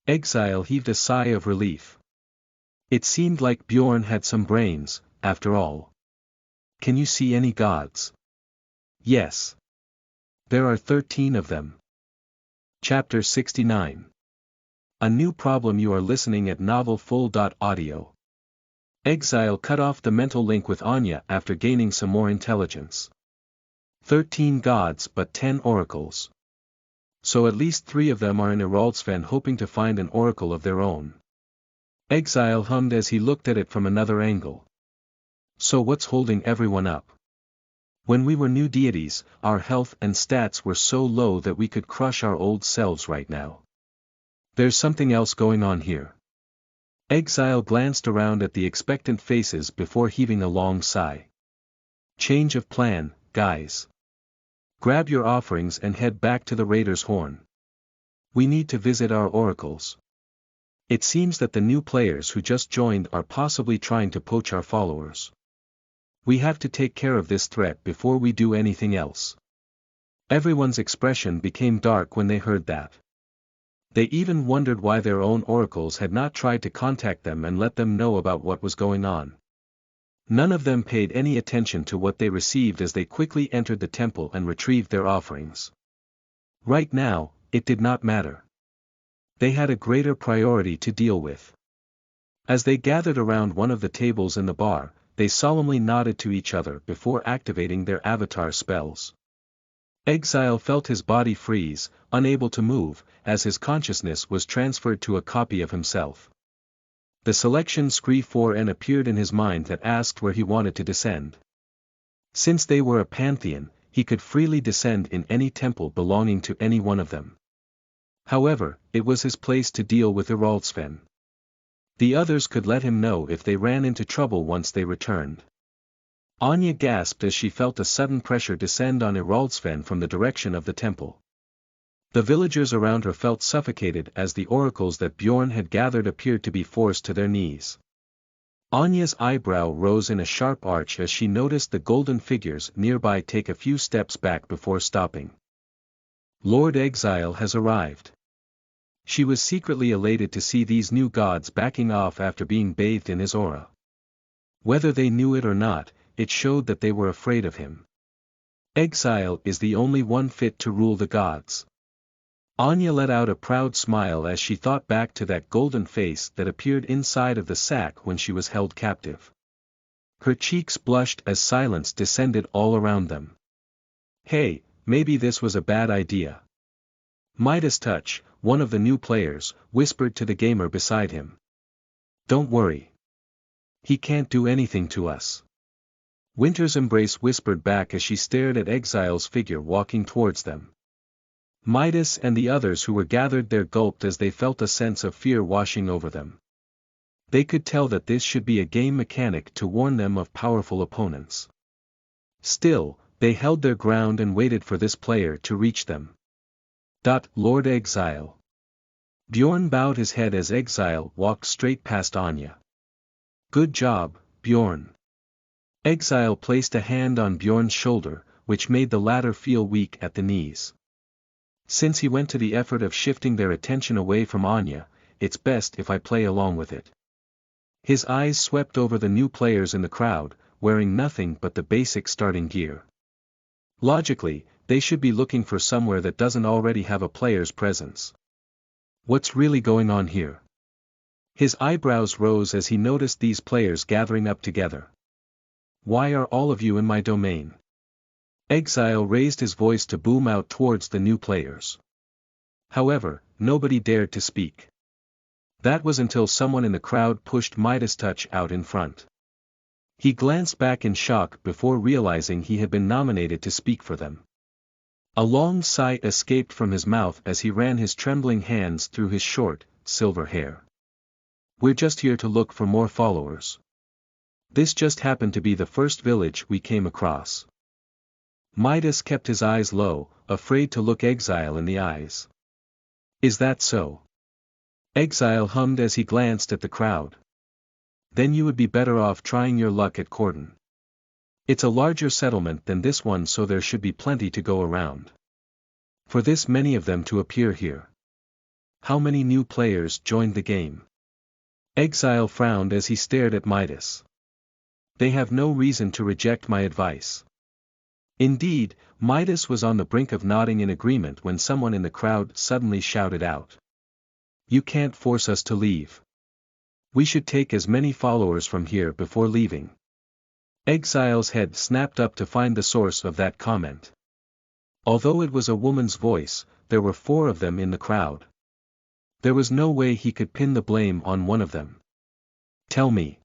Exile heaved a sigh of relief. It seemed like Bjorn had some brains, after all. Can you see any gods? Yes. There are 13 of them. Chapter 69. A new problem. You are listening at novelfull.audio. Exile cut off the mental link with Anya after gaining some more intelligence. 13 gods but 10 oracles. So at least 3 of them are in Iraldsven hoping to find an oracle of their own. Exile hummed as he looked at it from another angle. So what's holding everyone up? When we were new deities, our health and stats were so low that we could crush our old selves right now. There's something else going on here. Exile glanced around at the expectant faces before heaving a long sigh. Change of plan, guys. Grab your offerings and head back to the Raider's Horn. We need to visit our oracles. It seems that the new players who just joined are possibly trying to poach our followers. We have to take care of this threat before we do anything else. Everyone's expression became dark when they heard that. They even wondered why their own oracles had not tried to contact them and let them know about what was going on. None of them paid any attention to what they received as they quickly entered the temple and retrieved their offerings. Right now, it did not matter. They had a greater priority to deal with. As they gathered around one of the tables in the bar, they solemnly nodded to each other before activating their avatar spells. Exile felt his body freeze, unable to move, as his consciousness was transferred to a copy of himself. The selection scree 4N appeared in his mind that asked where he wanted to descend. Since they were a pantheon, he could freely descend in any temple belonging to any one of them. However, it was his place to deal with Iraldsven. The others could let him know if they ran into trouble once they returned. Anya gasped as she felt a sudden pressure descend on Iraldsven from the direction of the temple. The villagers around her felt suffocated as the oracles that Bjorn had gathered appeared to be forced to their knees. Anya's eyebrow rose in a sharp arch as she noticed the golden figures nearby take a few steps back before stopping. Lord Exile has arrived. She was secretly elated to see these new gods backing off after being bathed in his aura. Whether they knew it or not, it showed that they were afraid of him. Exile is the only one fit to rule the gods. Anya let out a proud smile as she thought back to that golden face that appeared inside of the sack when she was held captive. Her cheeks blushed as silence descended all around them. Hey, maybe this was a bad idea. Midas Touch, one of the new players, whispered to the gamer beside him. Don't worry. He can't do anything to us. Winter's Embrace whispered back as she stared at Exile's figure walking towards them. Midas and the others who were gathered there gulped as they felt a sense of fear washing over them. They could tell that this should be a game mechanic to warn them of powerful opponents. Still, they held their ground and waited for this player to reach them. Lord Exile. Bjorn bowed his head as Exile walked straight past Anya. Good job, Bjorn. Exile placed a hand on Bjorn's shoulder, which made the latter feel weak at the knees. Since he went to the effort of shifting their attention away from Anya, it's best if I play along with it. His eyes swept over the new players in the crowd, wearing nothing but the basic starting gear. Logically, they should be looking for somewhere that doesn't already have a player's presence. What's really going on here? His eyebrows rose as he noticed these players gathering up together. Why are all of you in my domain? Exile raised his voice to boom out towards the new players. However, nobody dared to speak. That was until someone in the crowd pushed Midas Touch out in front. He glanced back in shock before realizing he had been nominated to speak for them. A long sigh escaped from his mouth as he ran his trembling hands through his short, silver hair. We're just here to look for more followers. This just happened to be the first village we came across. Midas kept his eyes low, afraid to look Exile in the eyes. Is that so? Exile hummed as he glanced at the crowd. Then you would be better off trying your luck at Cordon. It's a larger settlement than this one, so there should be plenty to go around. For this many of them to appear here. How many new players joined the game? Exile frowned as he stared at Midas. They have no reason to reject my advice. Indeed, Midas was on the brink of nodding in agreement when someone in the crowd suddenly shouted out. You can't force us to leave. We should take as many followers from here before leaving. Exile's head snapped up to find the source of that comment. Although it was a woman's voice, there were 4 of them in the crowd. There was no way he could pin the blame on one of them. Tell me.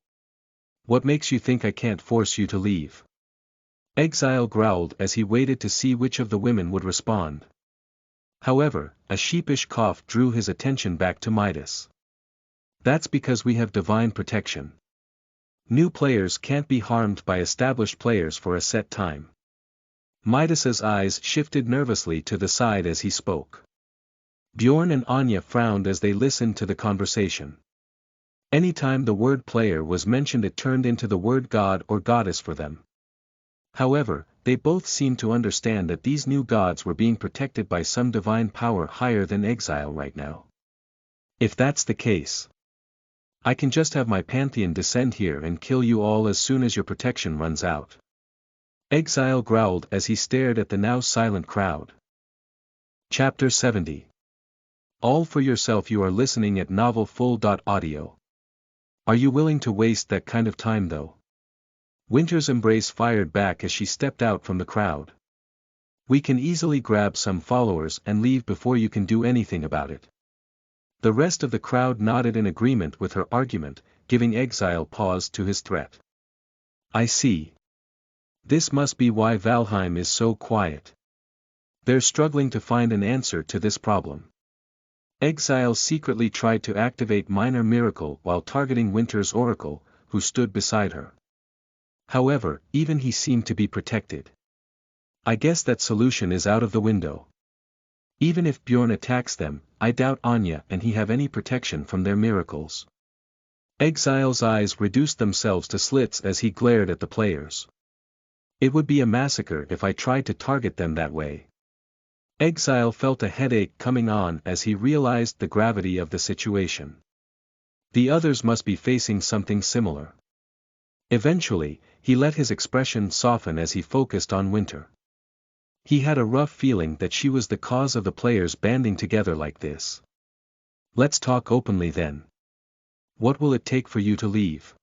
What makes you think I can't force you to leave? Exile growled as he waited to see which of the women would respond. However, a sheepish cough drew his attention back to Midas. That's because we have divine protection. New players can't be harmed by established players for a set time. Midas's eyes shifted nervously to the side as he spoke. Bjorn and Anya frowned as they listened to the conversation. Anytime the word player was mentioned, it turned into the word god or goddess for them. However, they both seemed to understand that these new gods were being protected by some divine power higher than Exile right now. If that's the case, I can just have my Pantheon descend here and kill you all as soon as your protection runs out. Exile growled as he stared at the now silent crowd. Chapter 70. All for yourself. You are listening at novelfull.audio. Are you willing to waste that kind of time though? Winter's Embrace fired back as she stepped out from the crowd. We can easily grab some followers and leave before you can do anything about it. The rest of the crowd nodded in agreement with her argument, giving Exile pause to his threat. I see. This must be why Valheim is so quiet. They're struggling to find an answer to this problem. Exile secretly tried to activate Minor Miracle while targeting Winter's Oracle, who stood beside her. However, even he seemed to be protected. I guess that solution is out of the window. Even if Bjorn attacks them, I doubt Anya and he have any protection from their miracles. Exile's eyes reduced themselves to slits as he glared at the players. It would be a massacre if I tried to target them that way. Exile felt a headache coming on as he realized the gravity of the situation. The others must be facing something similar. Eventually, he let his expression soften as he focused on Winter. He had a rough feeling that she was the cause of the players banding together like this. Let's talk openly then. What will it take for you to leave?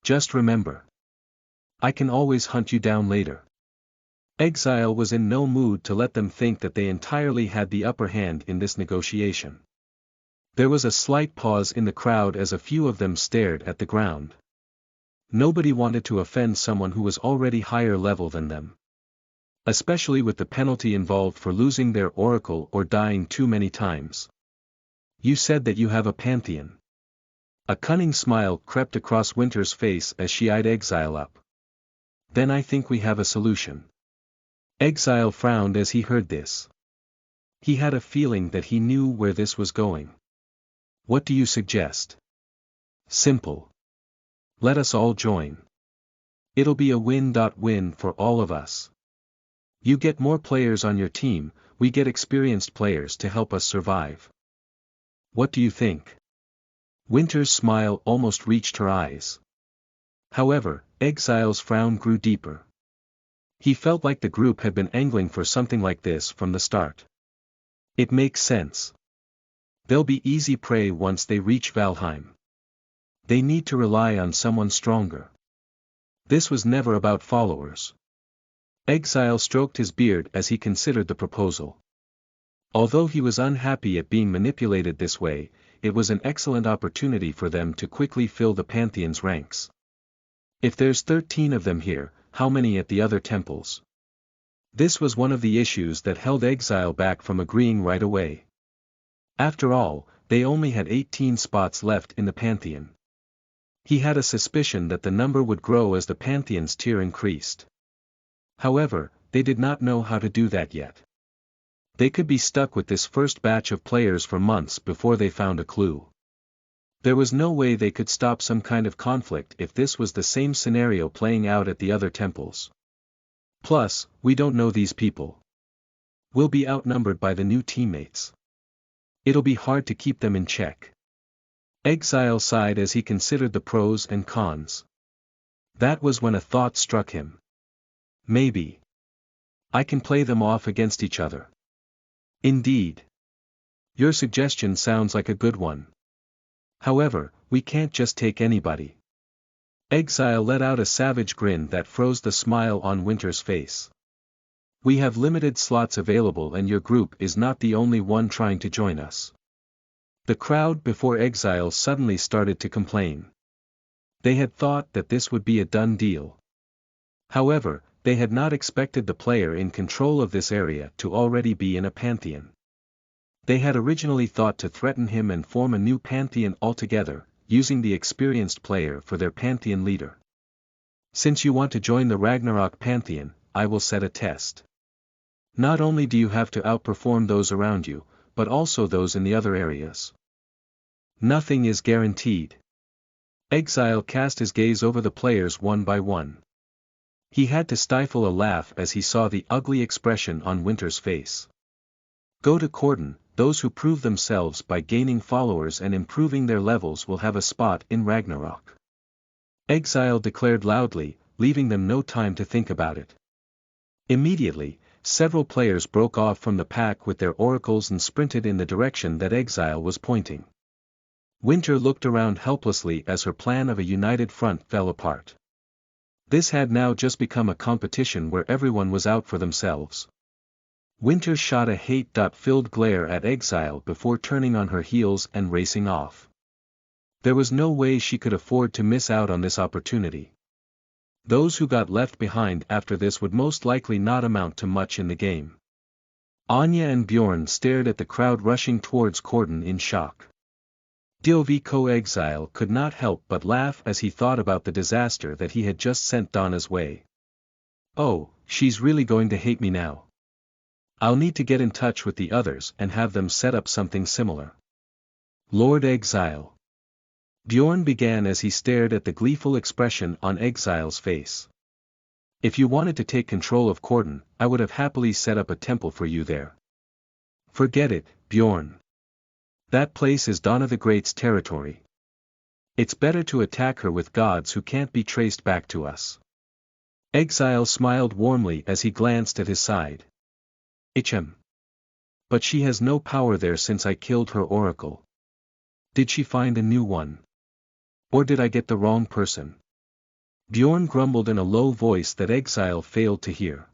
Just remember. I can always hunt you down later. Exile was in no mood to let them think that they entirely had the upper hand in this negotiation. There was a slight pause in the crowd as a few of them stared at the ground. Nobody wanted to offend someone who was already higher level than them. Especially with the penalty involved for losing their oracle or dying too many times. You said that you have a Pantheon. A cunning smile crept across Winter's face as she eyed Exile up. Then I think we have a solution. Exile frowned as he heard this. He had a feeling that he knew where this was going. What do you suggest? Simple. Let us all join. It'll be a win-win for all of us. You get more players on your team, we get experienced players to help us survive. What do you think? Winter's smile almost reached her eyes. However, Exile's frown grew deeper. He felt like the group had been angling for something like this from the start. It makes sense. They'll be easy prey once they reach Valheim. They need to rely on someone stronger. This was never about followers. Exile stroked his beard as he considered the proposal. Although he was unhappy at being manipulated this way, it was an excellent opportunity for them to quickly fill the Pantheon's ranks. If there's 13 of them here, how many at the other temples? This was one of the issues that held Exile back from agreeing right away. After all, they only had 18 spots left in the Pantheon. He had a suspicion that the number would grow as the Pantheon's tier increased. However, they did not know how to do that yet. They could be stuck with this first batch of players for months before they found a clue. There was no way they could stop some kind of conflict if this was the same scenario playing out at the other temples. Plus, we don't know these people. We'll be outnumbered by the new teammates. It'll be hard to keep them in check. Exile sighed as he considered the pros and cons. That was when a thought struck him. Maybe I can play them off against each other. Indeed. Your suggestion sounds like a good one. However, we can't just take anybody. Exile let out a savage grin that froze the smile on Winter's face. We have limited slots available and your group is not the only one trying to join us. The crowd before Exile suddenly started to complain. They had thought that this would be a done deal. However, they had not expected the player in control of this area to already be in a Pantheon. They had originally thought to threaten him and form a new Pantheon altogether, using the experienced player for their Pantheon leader. Since you want to join the Ragnarok Pantheon, I will set a test. Not only do you have to outperform those around you, but also those in the other areas. Nothing is guaranteed. Exile cast his gaze over the players one by one. He had to stifle a laugh as he saw the ugly expression on Winter's face. Go to Corden, those who prove themselves by gaining followers and improving their levels will have a spot in Ragnarok. Exile declared loudly, leaving them no time to think about it. Immediately, several players broke off from the pack with their oracles and sprinted in the direction that Exile was pointing. Winter looked around helplessly as her plan of a united front fell apart. This had now just become a competition where everyone was out for themselves. Winter shot a hate-filled glare at Exile before turning on her heels and racing off. There was no way she could afford to miss out on this opportunity. Those who got left behind after this would most likely not amount to much in the game. Anya and Bjorn stared at the crowd rushing towards Corden in shock. Dov co-exile could not help but laugh as he thought about the disaster that he had just sent Donna's way. Oh, she's really going to hate me now. I'll need to get in touch with the others and have them set up something similar. Lord Exile. Bjorn began as he stared at the gleeful expression on Exile's face. If you wanted to take control of Corden, I would have happily set up a temple for you there. Forget it, Bjorn. That place is Donna the Great's territory. It's better to attack her with gods who can't be traced back to us. Exile smiled warmly as he glanced at his side. But she has no power there since I killed her oracle. Did she find a new one? Or did I get the wrong person? Bjorn grumbled in a low voice that Exile failed to hear.